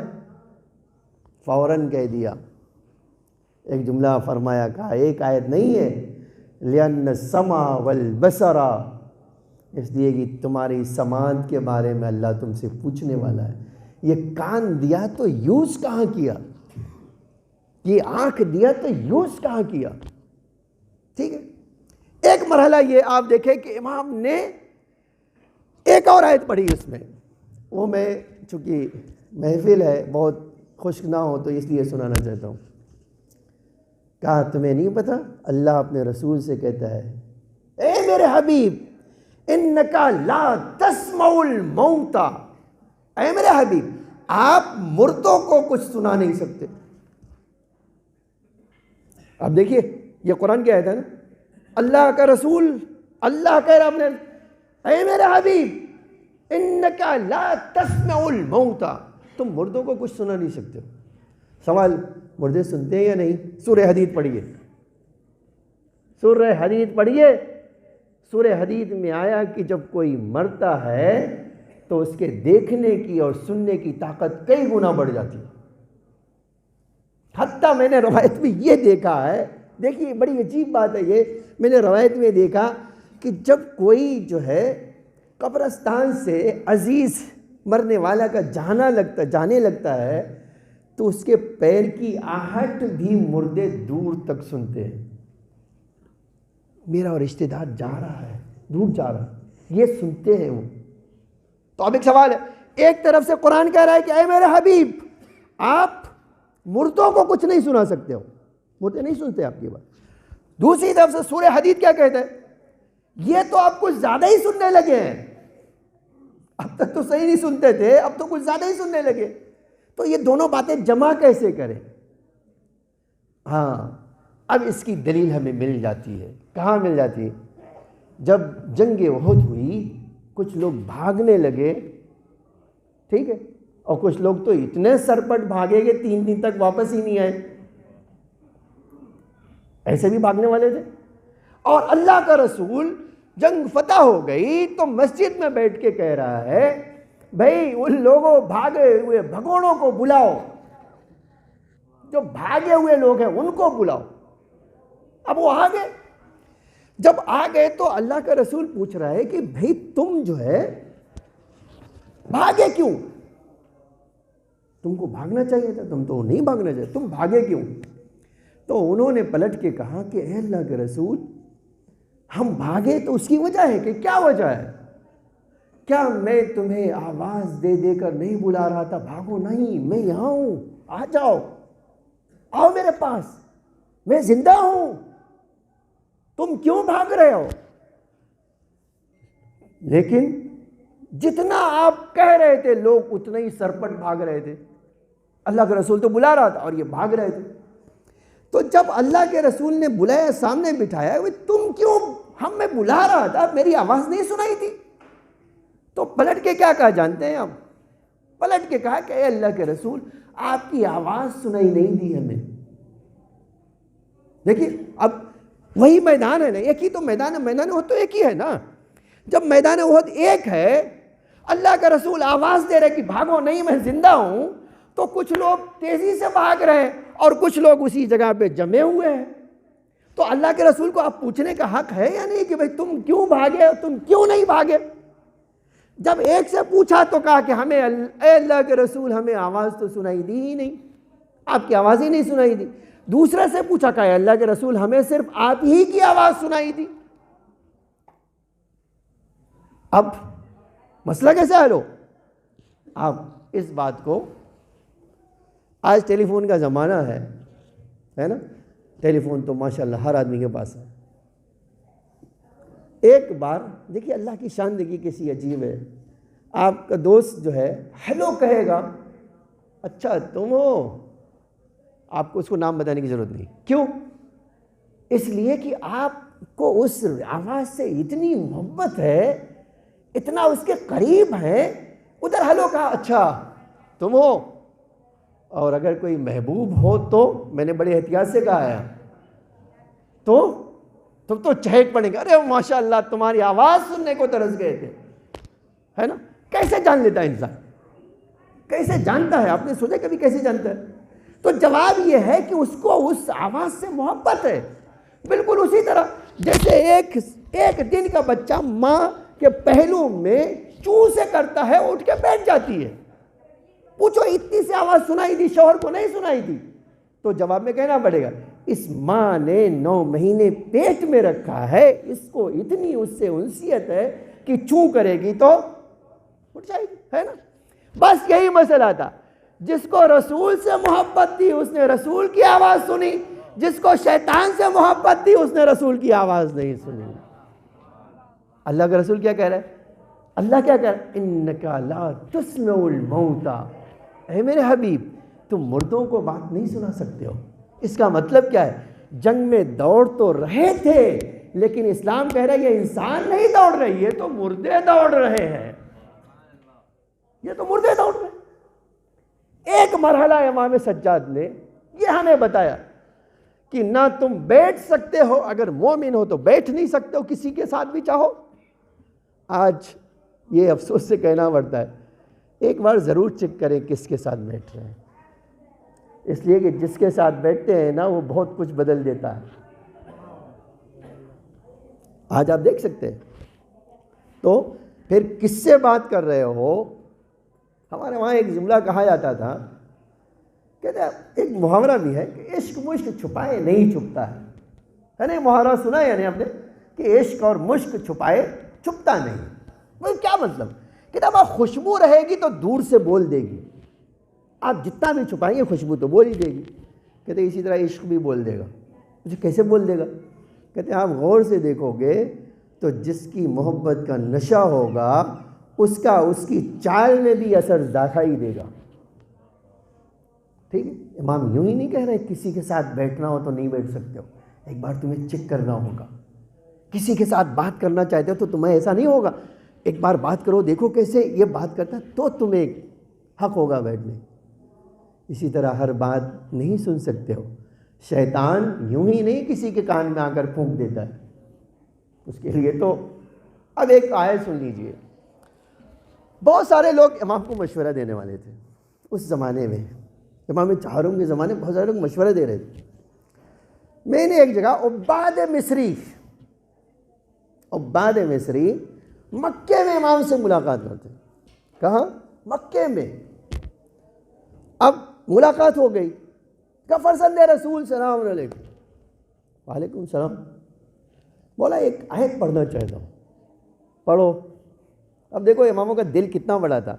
فوراً کہہ دیا، ایک جملہ فرمایا، کہا ایک آیت نہیں ہے، لِأَنَّ السَّمْعَ وَالْبَصَرَ، اس لیے کہ تمہاری سماعت کے بارے میں اللہ تم سے پوچھنے والا ہے. یہ کان دیا تو یوز کہاں کیا؟ یہ آنکھ دیا تو یوز کہاں کیا؟ ٹھیک ہے. ایک مرحلہ یہ آپ دیکھیں کہ امام نے ایک اور آیت پڑھی اس میں، وہ میں چونکہ محفل ہے بہت خشک نہ ہو تو اس لیے سنانا چاہتا ہوں. کہا تمہیں نہیں پتا اللہ اپنے رسول سے کہتا ہے اے میرے حبیب انکا لا تسمع الموتى، اے میرے حبیب آپ مردوں کو کچھ سنا نہیں سکتے. اب دیکھیے یہ قرآن کی آیت ہے نا، اللہ کا رسول، اللہ کہہ رہا اپنے اے میرے حبیب انکا لا تسمع الموتى، تم مردوں کو کچھ سنا نہیں سکتے. سوال، مردے سنتے ہیں یا نہیں؟ سورہ حدید پڑھیے، سورہ حدید پڑھیے. سورہ حدید میں آیا کہ جب کوئی مرتا ہے تو اس کے دیکھنے کی اور سننے کی طاقت کئی گنا بڑھ جاتی ہے. حتیٰ میں نے روایت میں یہ دیکھا ہے، دیکھیے بڑی عجیب بات ہے یہ، میں نے روایت میں دیکھا کہ جب کوئی جو ہے قبرستان سے عزیز مرنے والا کا جانے لگتا ہے تو اس کے پیر کی آہٹ بھی مردے دور تک سنتے ہیں. میرا رشتہ دار جا رہا ہے، دور جا رہا ہے، یہ سنتے ہیں وہ. تو اب ایک سوال ہے، ایک طرف سے قرآن کہہ رہا ہے کہ اے میرے حبیب آپ مردوں کو کچھ نہیں سنا سکتے ہو، مردے نہیں سنتے آپ کی بات. دوسری طرف سے سورہ حدید کیا کہتا ہے؟ یہ تو آپ کچھ زیادہ ہی سننے لگے ہیں، اب تک تو صحیح نہیں سنتے تھے، اب تو کچھ زیادہ ہی سننے لگے. تو یہ دونوں باتیں جمع کیسے کریں؟ ہاں اب اس کی دلیل ہمیں مل جاتی ہے. کہاں مل جاتی ہے؟ جب جنگ احد ہوئی کچھ لوگ بھاگنے لگے، ٹھیک ہے، اور کچھ لوگ تو اتنے سرپٹ بھاگے کہ 3 دن تک واپس ہی نہیں آئے، ایسے بھی بھاگنے والے تھے. اور اللہ کا رسول جنگ فتح ہو گئی تو مسجد میں بیٹھ کے کہہ رہا ہے بھائی ان لوگوں بھاگے ہوئے بھگوڑوں کو بلاؤ، جو بھاگے ہوئے لوگ ہیں ان کو بلاؤ. اب وہ آگے، جب آ گئے تو اللہ کا رسول پوچھ رہا ہے کہ بھائی تم جو ہے بھاگے کیوں؟ تم کو بھاگنا چاہیے تھا، تم تو نہیں بھاگنا چاہیے، تم بھاگے کیوں؟ تو انہوں نے پلٹ کے کہا کہ اے اللہ کے رسول ہم بھاگے تو اس کی وجہ ہے کہ کیا وجہ ہے؟ کیا میں تمہیں آواز دے دے کر نہیں بلا رہا تھا بھاگو؟ نہیں، میں یہاں ہوں، آ جاؤ، آؤ میرے پاس، میں زندہ ہوں. تم کیوں بھاگ رہے ہو؟ لیکن جتنا آپ کہہ رہے تھے لوگ اتنا ہی سرپٹ بھاگ رہے تھے. اللہ کے رسول تو بلا رہا تھا اور یہ بھاگ رہے تھے. تو جب اللہ کے رسول نے بلایا، سامنے بٹھایا، تم کیوں؟ ہم میں بلا رہا تھا، میری آواز نہیں سنائی تھی. تو پلٹ کے کیا کہا جانتے ہیں آپ؟ پلٹ کے کہا کہ اے اللہ کے رسول، آپ کی آواز سنائی نہیں دی ہمیں. دیکھیے اب وہی میدان ہے نا، ایک ہی تو میدان ہے. میدان احد تو ایک ہی ہے نا. جب میدان احد ایک ہے، اللہ کا رسول آواز دے رہے کہ بھاگو نہیں میں زندہ ہوں، تو کچھ لوگ تیزی سے بھاگ رہے ہیں اور کچھ لوگ اسی جگہ پہ جمے ہوئے ہیں. تو اللہ کے رسول کو آپ پوچھنے کا حق ہے یا نہیں کہ بھئی تم کیوں بھاگے، تم کیوں نہیں بھاگے؟ جب ایک سے پوچھا تو کہا کہ ہمیں اے اللہ کے رسول ہمیں آواز تو سنائی دی ہی نہیں، آپ کی آواز ہی نہیں سنائی دی. دوسرے سے پوچھا کہ اے اللہ کے رسول ہمیں صرف آپ ہی کی آواز سنائی دی. اب مسئلہ کیسے حل ہو؟ آپ اس بات کو، آج ٹیلی فون کا زمانہ ہے نا، ٹیلی فون تو ماشاءاللہ ہر آدمی کے پاس ہے. ایک بار دیکھیے اللہ کی شان دیکھیے کیسی عجیب ہے. آپ کا دوست جو ہے ہیلو کہے گا، اچھا تم ہو، آپ کو اس کو نام بتانے کی ضرورت نہیں. کیوں؟ اس لیے کہ آپ کو اس آواز سے اتنی محبت ہے، اتنا اس کے قریب ہے. ادھر ہیلو کہا، اچھا تم ہو. اور اگر کوئی محبوب ہو تو میں نے بڑے احتیاط سے کہا ہے، تو تم تو چہک پڑیں گے، ارے ماشاءاللہ تمہاری آواز سننے کو ترس گئے تھے، ہے نا. کیسے جان لیتا ہے انسان؟ کیسے جانتا ہے؟ آپ نے سوچا کبھی کیسے جانتا ہے؟ تو جواب یہ ہے کہ اس کو اس آواز سے محبت ہے. بالکل اسی طرح جیسے ایک دن کا بچہ ماں کے پہلو میں چوں سے کرتا ہے، اٹھ کے بیٹھ جاتی ہے. پوچھو اتنی سی آواز سنائی دی، شوہر کو نہیں سنائی دی؟ تو جواب میں کہنا پڑے گا اس ماں نے 9 مہینے پیٹ میں رکھا ہے، اس کو اتنی اس سے انسیت ہے کہ چوں کرے گی تو اٹھ جائے گی، ہے نا. بس یہی مسئلہ تھا. جس کو رسول سے محبت تھی اس نے رسول کی آواز سنی، جس کو شیطان سے محبت تھی اس نے رسول کی آواز نہیں سنی. اللہ کا رسول کیا کہہ رہا ہے؟ اللہ کیا کہہ رہا ہے؟ انکا لا تسمع الموتى، اے میرے حبیب تم مردوں کو بات نہیں سنا سکتے ہو. اس کا مطلب کیا ہے؟ جنگ میں دوڑ تو رہے تھے، لیکن اسلام کہہ رہا ہے یہ انسان نہیں دوڑ رہے، یہ تو مردے دوڑ رہے ہیں، یہ تو مردے دوڑ رہے ہیں. ایک مرحلہ امام سجاد نے یہ ہمیں بتایا کہ نہ تم بیٹھ سکتے ہو، اگر مومن ہو تو بیٹھ نہیں سکتے ہو کسی کے ساتھ بھی چاہو. آج یہ افسوس سے کہنا پڑتا ہے، ایک بار ضرور چیک کریں کس کے ساتھ بیٹھ رہے ہیں، اس لیے کہ جس کے ساتھ بیٹھتے ہیں نا وہ بہت کچھ بدل دیتا ہے. آج آپ دیکھ سکتے ہیں. تو پھر کس سے بات کر رہے ہو؟ ہمارے وہاں ایک جملہ کہا جاتا تھا، کہتے ہیں ایک محاورہ بھی ہے کہ عشق مشک چھپائے نہیں چھپتا ہے نا. محاورہ سنا ہے یعنی آپ نے کہ عشق اور مشک چھپائے چھپتا نہیں. وہ کیا مطلب؟ کہ جب آپ خوشبو رہے گی تو دور سے بول دے گی، آپ جتنا بھی چھپائیں گے خوشبو تو بول ہی دے گی. کہتے ہیں اسی طرح عشق بھی بول دے گا. مجھے کیسے بول دے گا؟ کہتے ہیں آپ غور سے دیکھو گے تو جس کی محبت کا نشہ ہوگا اس کی چال میں بھی اثر دکھائی دے گا. ٹھیک ہے. امام یوں ہی نہیں کہہ رہے کسی کے ساتھ بیٹھنا ہو تو نہیں بیٹھ سکتے ہو. ایک بار تمہیں چیک کرنا ہوگا. کسی کے ساتھ بات کرنا چاہتے ہو تو تمہیں ایسا نہیں ہوگا، ایک بار بات کرو دیکھو کیسے یہ بات کرتا ہے تو تمہیں حق ہوگا بیٹھنے. اسی طرح ہر بات نہیں سن سکتے ہو. شیطان یوں ہی نہیں کسی کے کان میں آ کر پھونک دیتا ہے. اس کے لیے تو اب ایک آیت سن لیجئے. بہت سارے لوگ امام کو مشورہ دینے والے تھے اس زمانے میں. امام چہارم کے زمانے میں بہت سارے لوگ مشورہ دے رہے تھے. میں نے ایک جگہ عباد مصری مکے میں امام سے ملاقات کرتے. کہاں؟ مکے میں. اب ملاقات ہو گئی، کہا فرزند رسول سلام علیکم. وعلیکم السلام. بولا ایک آیت پڑھنا چاہتا ہوں. پڑھو. اب دیکھو اماموں کا دل کتنا بڑا تھا.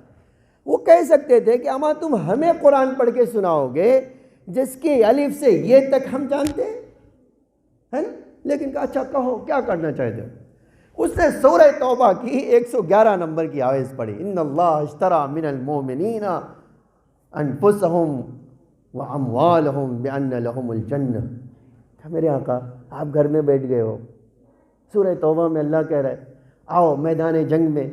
وہ کہہ سکتے تھے کہ اماں تم ہمیں قرآن پڑھ کے سناؤ گے جس کی الف سے یہ تک ہم جانتے ہیں، ہے نا. لیکن کہا اچھا کہو کیا کرنا چاہتے ہو؟ اس نے سورہ توبہ کی 111 نمبر کی آیت پڑھی، ان اللہ اشترى من المؤمنین انفسهم واموالهم بان لهم الجنہ۔ میرے آقا آپ گھر میں بیٹھ گئے ہو، سورہ توبہ میں اللہ کہہ رہا ہے آؤ میدان جنگ میں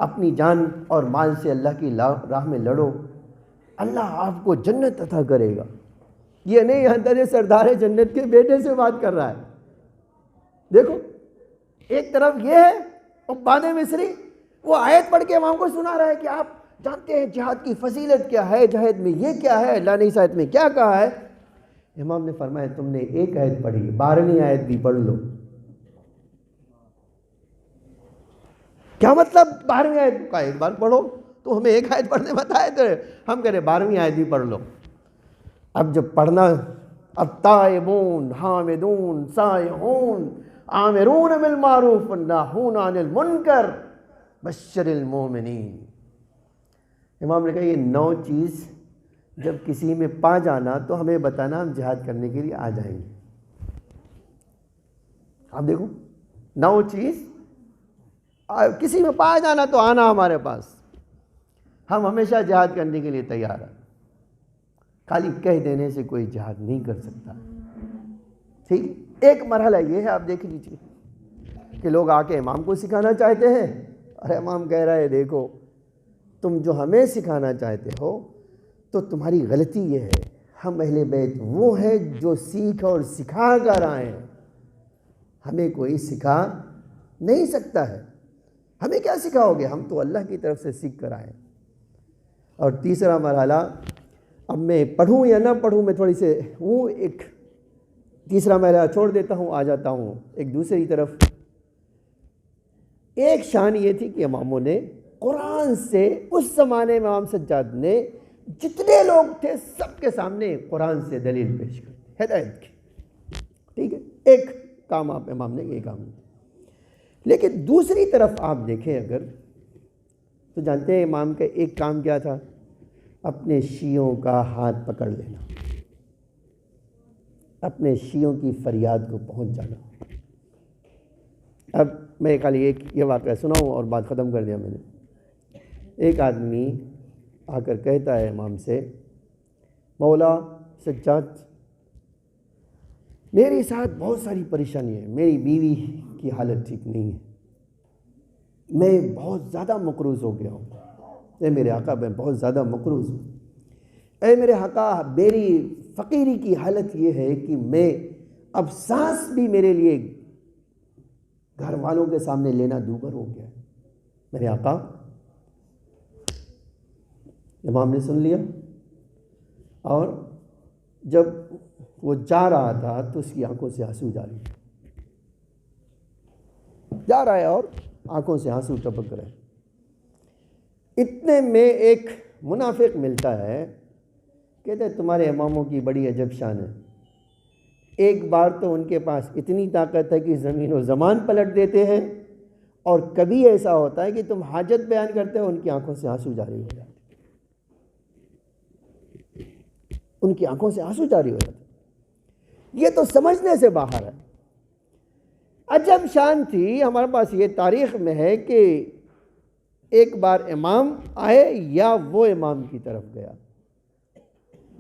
اپنی جان اور مال سے اللہ کی راہ میں لڑو، اللہ آپ کو جنت عطا کرے گا۔ یہ نہیں یہاں سے سردار جنت کے بیٹے سے بات کر رہا ہے۔ دیکھو ایک طرف یہ ہے، عباد مصری وہ آیت پڑھ کے امام کو سنا رہا ہے کہ آپ جانتے ہیں جہاد کی فضیلت کیا ہے، جہاد میں یہ کیا ہے، اللہ نے اس آیت میں کیا کہا ہے۔ امام نے فرمایا تم نے ایک آیت پڑھی، 12ویں آیت بھی پڑھ لو۔ کیا مطلب 12ویں آیت کا ایک بار پڑھو؟ تو ہمیں ایک آیت پڑھنے بتائے تھے، ہم کہہ رہے 12ویں آیت بھی پڑھ لو۔ اب جب پڑھنا، التائبون حامدون سائحون عامرون بالمعروف والناہون عن المنکر بشر المومنین۔ امام نے کہا یہ 9 چیز جب کسی میں پا جانا تو ہمیں بتانا، ہم جہاد کرنے کے لیے آ جائیں گے۔ آپ دیکھو 9 چیز کسی میں پا جانا تو آنا ہمارے پاس، ہم ہمیشہ جہاد کرنے کے لیے تیار ہیں۔ خالی کہہ دینے سے کوئی جہاد نہیں کر سکتا۔ ٹھیک، ایک مرحلہ یہ ہے، آپ دیکھ لیجیے کہ لوگ آ کے امام کو سکھانا چاہتے ہیں، اور امام کہہ رہا ہے دیکھو تم جو ہمیں سکھانا چاہتے ہو تو تمہاری غلطی یہ ہے، ہم اہل بیت وہ ہیں جو سیکھ اور سکھا کر آئے ہیں، ہمیں کوئی سکھا نہیں سکتا ہے، ہمیں کیا سکھاؤ گے، ہم تو اللہ کی طرف سے سیکھ کر آئے۔ اور تیسرا مرحلہ، اب میں پڑھوں یا نہ پڑھوں، میں تھوڑی سے ایک تیسرا مرحلہ چھوڑ دیتا ہوں، آ جاتا ہوں ایک دوسری طرف۔ ایک شان یہ تھی کہ اماموں نے قرآن سے، اس زمانے میں امام سجاد نے جتنے لوگ تھے سب کے سامنے قرآن سے دلیل پیش کر ہدایت کی۔ ٹھیک ہے، ایک کام آپ امام نے یہ کام کیا۔ لیکن دوسری طرف آپ دیکھیں اگر تو جانتے ہیں امام کا ایک کام کیا تھا؟ اپنے شیعوں کا ہاتھ پکڑ لینا، اپنے شیعوں کی فریاد کو پہنچ جانا۔ اب میں خالی ایک یہ واقعہ سناؤں اور بات ختم کر دیا میں نے۔ ایک آدمی آ کر کہتا ہے امام سے، مولا سجاد میرے ساتھ بہت ساری پریشانی ہے، میری بیوی کی حالت ٹھیک نہیں ہے، میں بہت زیادہ مقروض ہو گیا ہوں، اے میرے آقا میں بہت زیادہ مقروض ہوں، اے میرے آقا میری فقیری کی حالت یہ ہے کہ میں اب سانس بھی میرے لیے گھر والوں کے سامنے لینا دوبھر ہو گیا ہے میرے آقا۔ امام نے سن لیا، اور جب وہ جا رہا تھا تو اس کی آنکھوں سے آنسو جاری جا رہا ہے اور آنکھوں سے آنسو ٹپک رہے۔ اتنے میں ایک منافق ملتا ہے، کہتے ہیں تمہارے اماموں کی بڑی عجب شان ہے، ایک بار تو ان کے پاس اتنی طاقت ہے کہ زمین و زمان پلٹ دیتے ہیں، اور کبھی ایسا ہوتا ہے کہ تم حاجت بیان کرتے ہو ان کی آنکھوں سے آنسو جاری ہو جاتے، ان کی آنکھوں سے آنسو جاری ہو جاتے۔ یہ تو سمجھنے سے باہر ہے۔ عجب شان تھی، ہمارے پاس یہ تاریخ میں ہے کہ ایک بار امام آئے، یا وہ امام کی طرف گیا،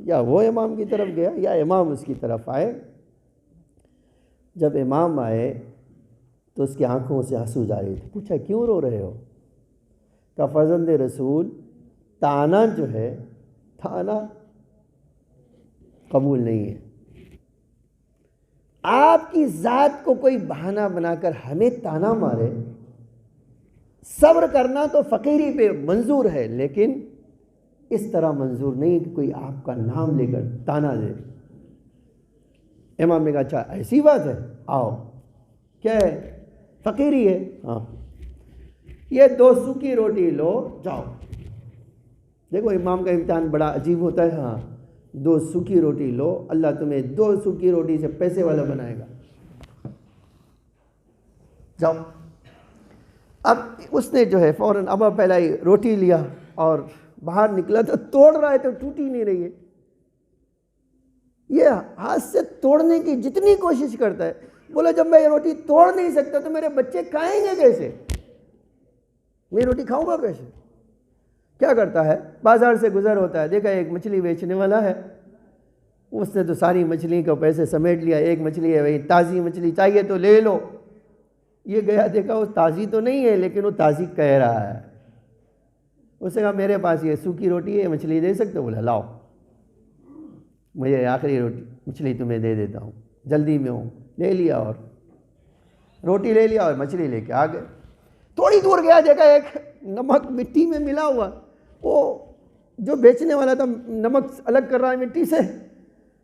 یا وہ امام کی طرف گیا یا امام اس کی طرف آئے۔ جب امام آئے تو اس کی آنکھوں سے آنسو جاری تھے۔ پوچھا کیوں رو رہے ہو؟ کہا فرزند رسول تانا جو ہے، تانا قبول نہیں ہے، آپ کی ذات کو کوئی بہانہ بنا کر ہمیں تانا مارے، صبر کرنا تو فقیری پہ منظور ہے، لیکن اس طرح منظور نہیں کہ کوئی آپ کا نام لے کر تانا دے۔ امام نے کہا اچھا ایسی بات ہے، آؤ کیا ہے؟ فقیری ہے، ہاں یہ 2 سوکھی روٹی لو جاؤ۔ دیکھو امام کا امتحان بڑا عجیب ہوتا ہے، ہاں 2 سوکھی روٹی لو، اللہ تمہیں 2 سوکھی روٹی سے پیسے والا بنائے گا، جاؤ۔ اب اس نے جو ہے فوراً ابا پہلا ہی روٹی لیا اور باہر نکلا تو توڑ رہا ہے تو ٹوٹی نہیں رہی ہے۔ یہ ہاتھ سے توڑنے کی جتنی کوشش کرتا ہے بولا جب میں یہ روٹی توڑ نہیں سکتا تو میرے بچے کھائیں گے کیسے؟ میں روٹی کھاؤں گا کیسے؟ کیا کرتا ہے، بازار سے گزر ہوتا ہے، دیکھا ایک مچھلی بیچنے والا ہے، اس نے تو ساری مچھلی کو پیسے سمیٹ لیا، ایک مچھلی ہے وہی تازی مچھلی چاہیے تو لے لو۔ یہ گیا دیکھا وہ تازی تو نہیں ہے لیکن وہ تازی کہہ رہا ہے۔ اس نے کہا میرے پاس یہ سوکھی روٹی ہے، مچھلی دے سکتے ہو؟ بولا لاؤ، مجھے آخری روٹی مچھلی تمہیں دے دیتا ہوں، جلدی میں ہوں۔ لے لیا اور روٹی لے لیا اور مچھلی لے کے آ گئے۔ تھوڑی دور گیا دیکھا ایک نمک مٹی میں ملا ہوا، وہ جو بیچنے والا تھا نمک الگ کر رہا ہے مٹی سے۔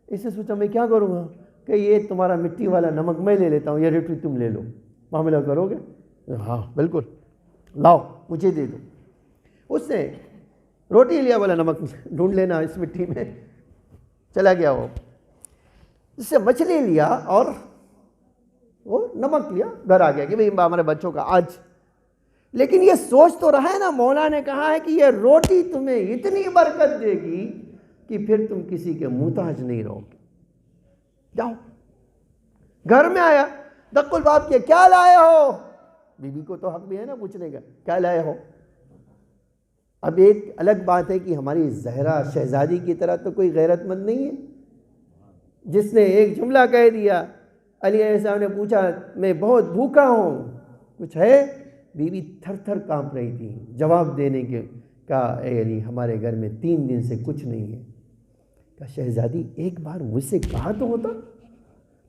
اس نے سوچا میں کیا کروں گا کہ یہ تمہارا مٹی والا نمک میں لے لیتا ہوں، یہ روٹی تم لے لو، معاملہ کرو گے؟ ہاں بالکل، لاؤ مجھے دے دو۔ اس نے روٹی لیا، بولا نمک ڈھونڈ لینا اس مٹی میں، چلا گیا وہ۔ اس سے مچھلی لیا اور وہ نمک لیا، گھر آ گیا کہ بھئی ہمارے بچوں کا آج۔ لیکن یہ سوچ تو رہا ہے نا، مولا نے کہا ہے کہ یہ روٹی تمہیں اتنی برکت دے گی کہ پھر تم کسی کے محتاج نہیں رہو گے۔ جاؤ، گھر میں آیا، دق الباب کیا، کیا لائے ہو؟ بیوی کو تو حق بھی ہے نا پوچھنے کا، کیا لائے ہو؟ اب ایک الگ بات ہے کہ ہماری زہرا شہزادی کی طرح تو کوئی غیرت مند نہیں ہے جس نے ایک جملہ کہہ دیا۔ علی علیہ السلام نے پوچھا میں بہت بھوکا ہوں، کچھ ہے؟ بیوی تھر تھر کانپ رہی تھی، جواب دینے کے کہا اے علی ہمارے گھر میں 3 دن سے کچھ نہیں ہے۔ کہا شہزادی ایک بار مجھ سے کہا تو ہوتا۔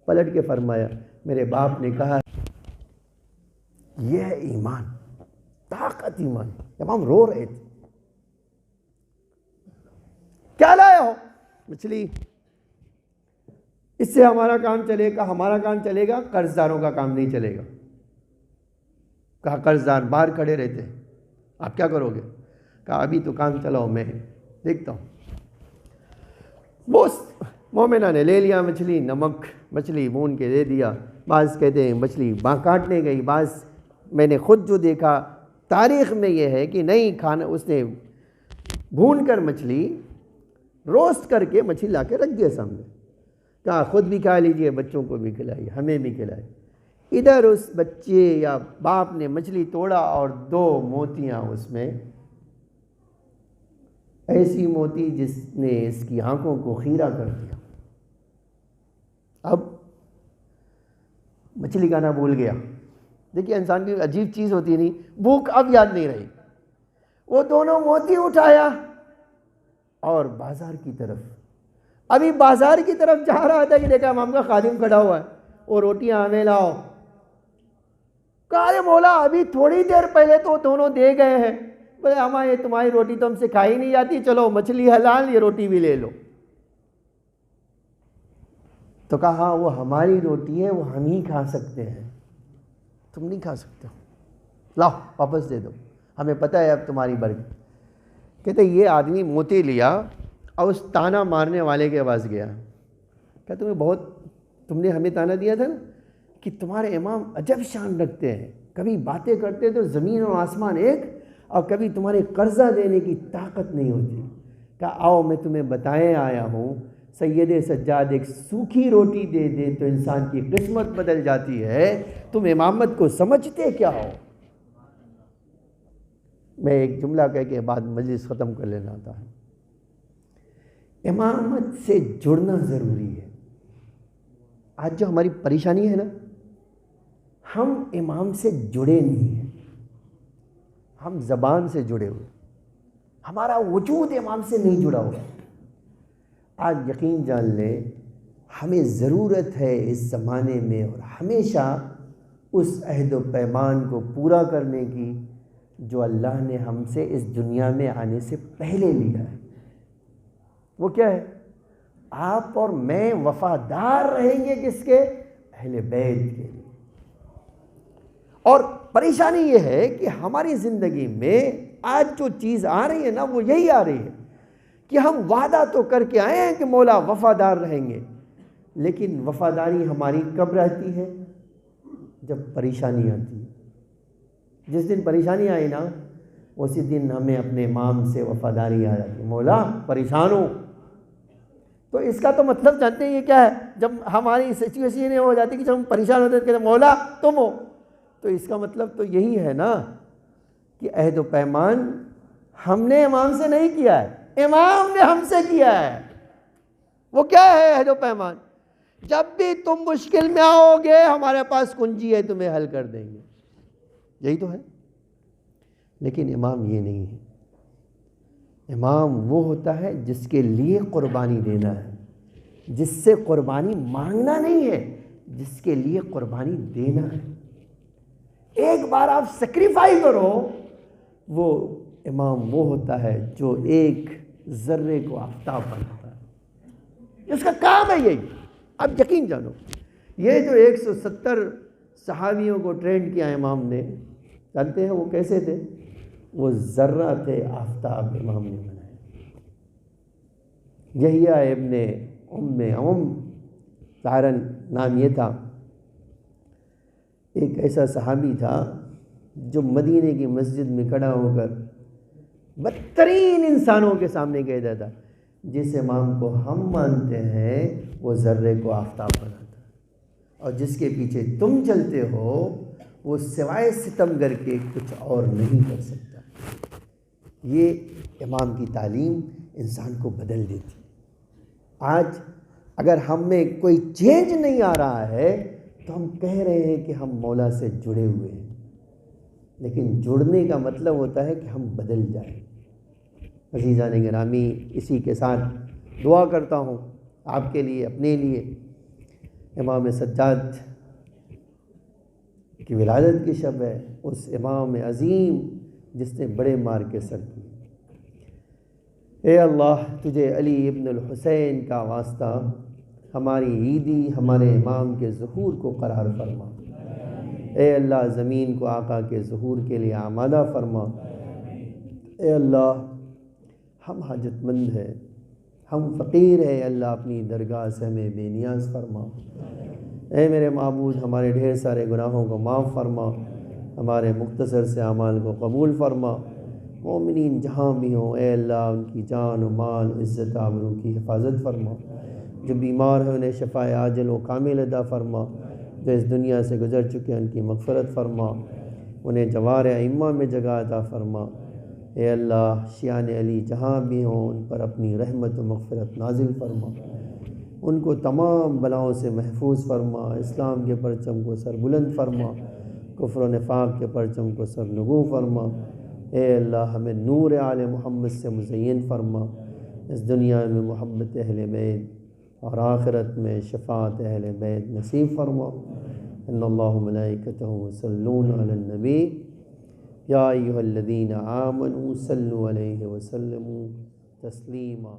پلٹ کے فرمایا میرے باپ نے کہا یہ ہے ایمان، طاقت ایمان۔ جب ہم رو رہے تھے، کیا لائے ہو؟ مچھلی۔ اس سے ہمارا کام چلے گا، ہمارا کام چلے گا، قرض داروں کا کام نہیں چلے گا۔ کہا قرض دار باہر کھڑے رہتے ہیں، آپ کیا کرو گے؟ کہا ابھی تو کام چلاؤ، میں دیکھتا ہوں۔ بوس مومنہ نے لے لیا مچھلی، نمک مچھلی بھون کے دے دیا۔ بعض کہتے ہیں مچھلی کاٹنے گئی، بعض میں نے خود جو دیکھا تاریخ میں یہ ہے کہ نہیں کھانا، اس نے بھون کر مچھلی روسٹ کر کے مچھلی لا کے رکھ دیا سامنے، کہا خود بھی کھا لیجئے، بچوں کو بھی کھلائیے، ہمیں بھی کھلائیے۔ ادھر اس بچے یا باپ نے مچھلی توڑا اور 2 موتیاں اس میں، ایسی موتی جس نے اس کی آنکھوں کو خیرہ کر دیا۔ اب مچھلی کھانا بھول گیا۔ دیکھیے انسان کی عجیب چیز ہوتی نہیں، بھوک اب یاد نہیں رہی۔ وہ دونوں موتی اٹھایا اور بازار کی طرف، ابھی بازار کی طرف جا رہا تھا کہ دیکھا امام کا خادم کھڑا ہوا ہے، وہ روٹیاں ہمیں لاؤ۔ کہا ارے مولا ابھی تھوڑی دیر پہلے تو دونوں دے گئے ہیں۔ بولے ہمیں یہ تمہاری روٹی تو ہم سے کھائی نہیں جاتی، چلو مچھلی حلال، یہ روٹی بھی لے لو۔ تو کہا وہ ہماری روٹی ہے، وہ ہم ہی کھا سکتے ہیں، تم نہیں کھا سکتے، لاؤ واپس دے دو، ہمیں پتہ ہے اب تمہاری برکت۔ کہتے یہ آدمی موتی لیا اور اس تانا مارنے والے کے پاس گیا، کہ تم نے ہمیں تانا دیا تھا نا کہ تمہارے امام عجب شان رکھتے ہیں، کبھی باتیں کرتے تو زمین اور آسمان ایک، اور کبھی تمہارے قرضہ دینے کی طاقت نہیں ہوتی۔ کہا آؤ میں تمہیں بتائیں آیا ہوں، سید سجاد ایک سوکھی روٹی دے دے تو انسان کی قسمت بدل جاتی ہے، تم امامت کو سمجھتے کیا ہو؟ میں ایک جملہ کہہ کے بعد مجلس ختم کر لینا تھا۔ امامت سے جڑنا ضروری ہے۔ آج جو ہماری پریشانی ہے نا، ہم امام سے جڑے نہیں ہیں، ہم زبان سے جڑے ہوئے، ہمارا وجود امام سے نہیں جڑا ہوا۔ آج یقین جان لیں ہمیں ضرورت ہے اس زمانے میں اور ہمیشہ اس عہد و پیمان کو پورا کرنے کی جو اللہ نے ہم سے اس دنیا میں آنے سے پہلے لیا ہے۔ وہ کیا ہے؟ آپ اور میں وفادار رہیں گے کس کے؟ اہل بیت کے لیے۔ اور پریشانی یہ ہے کہ ہماری زندگی میں آج جو چیز آ رہی ہے نا، وہ یہی آ رہی ہے کہ ہم وعدہ تو کر کے آئے ہیں کہ مولا وفادار رہیں گے، لیکن وفاداری ہماری کب رہتی ہے؟ جب پریشانی آتی ہے۔ جس دن پریشانی آئی نا، اسی دن ہمیں اپنے امام سے وفاداری آ جاتی ہے۔ مولا پریشان ہوں، تو اس کا تو مطلب جانتے ہیں یہ کیا ہے؟ جب ہماری سچویشن یہ ہو جاتی کہ جب ہم پریشان ہوتے ہیں کہتے مولا تم ہو، تو اس کا مطلب تو یہی ہے نا کہ عہد و پیمان ہم نے امام سے نہیں کیا ہے، امام نے ہم سے کیا ہے۔ وہ کیا ہے عہد و پیمان؟ جب بھی تم مشکل میں آؤ گے ہمارے پاس کنجی ہے، تمہیں حل کر دیں گے، یہی تو ہے۔ لیکن امام یہ نہیں ہے، امام وہ ہوتا ہے جس کے لیے قربانی دینا ہے، جس سے قربانی مانگنا نہیں ہے، جس کے لیے قربانی دینا ہے۔ ایک بار آپ سیکریفائی کرو، وہ امام وہ ہوتا ہے جو ایک ذرے کو آفتاب بناتا ہے، اس کا کام ہے یہی۔ اب یقین جانو، یہ جو 170 صحابیوں کو ٹرین کیا امام نے، جانتے ہیں وہ کیسے تھے؟ وہ ذرہ تھے، آفتاب امام نے بنائے۔ یحییٰ ابن ام ظاہراً نام یہ تھا، ایک ایسا صحابی تھا جو مدینے کی مسجد میں کھڑا ہو کر بدترین انسانوں کے سامنے کہتا تھا جس امام کو ہم مانتے ہیں وہ ذرے کو آفتاب بناتا ہے، اور جس کے پیچھے تم چلتے ہو وہ سوائے ستم گر کے کچھ اور نہیں کر سکتا۔ یہ امام کی تعلیم انسان کو بدل دیتی۔ آج اگر ہم میں کوئی چینج نہیں آ رہا ہے تو ہم کہہ رہے ہیں کہ ہم مولا سے جڑے ہوئے ہیں، لیکن جڑنے کا مطلب ہوتا ہے کہ ہم بدل جائیں۔ عزیزان گرامی، اسی کے ساتھ دعا کرتا ہوں آپ کے لیے، اپنے لیے۔ امام سجاد کی ولادت کی شب ہے، اس امام عظیم جس نے بڑے مار کے سر کیے۔ اے اللہ، تجھے علی ابن الحسین کا واسطہ ہماری عیدی ہمارے امام کے ظہور کو قرار فرما۔ اے اللہ، زمین کو آقا کے ظہور کے لیے آمادہ فرما۔ اے اللہ، ہم حاجت مند ہیں، ہم فقیر ہیں، اللہ اپنی درگاہ سے ہمیں بے نیاز فرما۔ اے میرے معبود، ہمارے ڈھیر سارے گناہوں کو معاف فرما، ہمارے مختصر سے اعمال کو قبول فرما۔ مومنین جہاں بھی ہوں اے اللہ ان کی جان و مال، عزت آبرو کی حفاظت فرما۔ جو بیمار ہیں انہیں شفاء عاجل و کامل عطا فرما، جو اس دنیا سے گزر چکے ہیں ان کی مغفرت فرما، انہیں جوار ائمہ میں جگہ عطا فرما۔ اے اللہ، شیعان علی جہاں بھی ہوں ان پر اپنی رحمت و مغفرت نازل فرما، ان کو تمام بلاؤں سے محفوظ فرما، اسلام کے پرچم کو سر بلند فرما، کفر و نفاق کے پرچم کو سر نگوں فرما۔ اے اللہ، ہمیں نور آل محمد سے مزین فرما، اس دنیا میں محبت اہل بیت اور آخرت میں شفاعت اہل بیت نصیب فرما۔ ان اللہ ملائکتہ یصلون علی النبی یا ایھا الذین آمنوا صلوا علیہ وسلموا تسلیما۔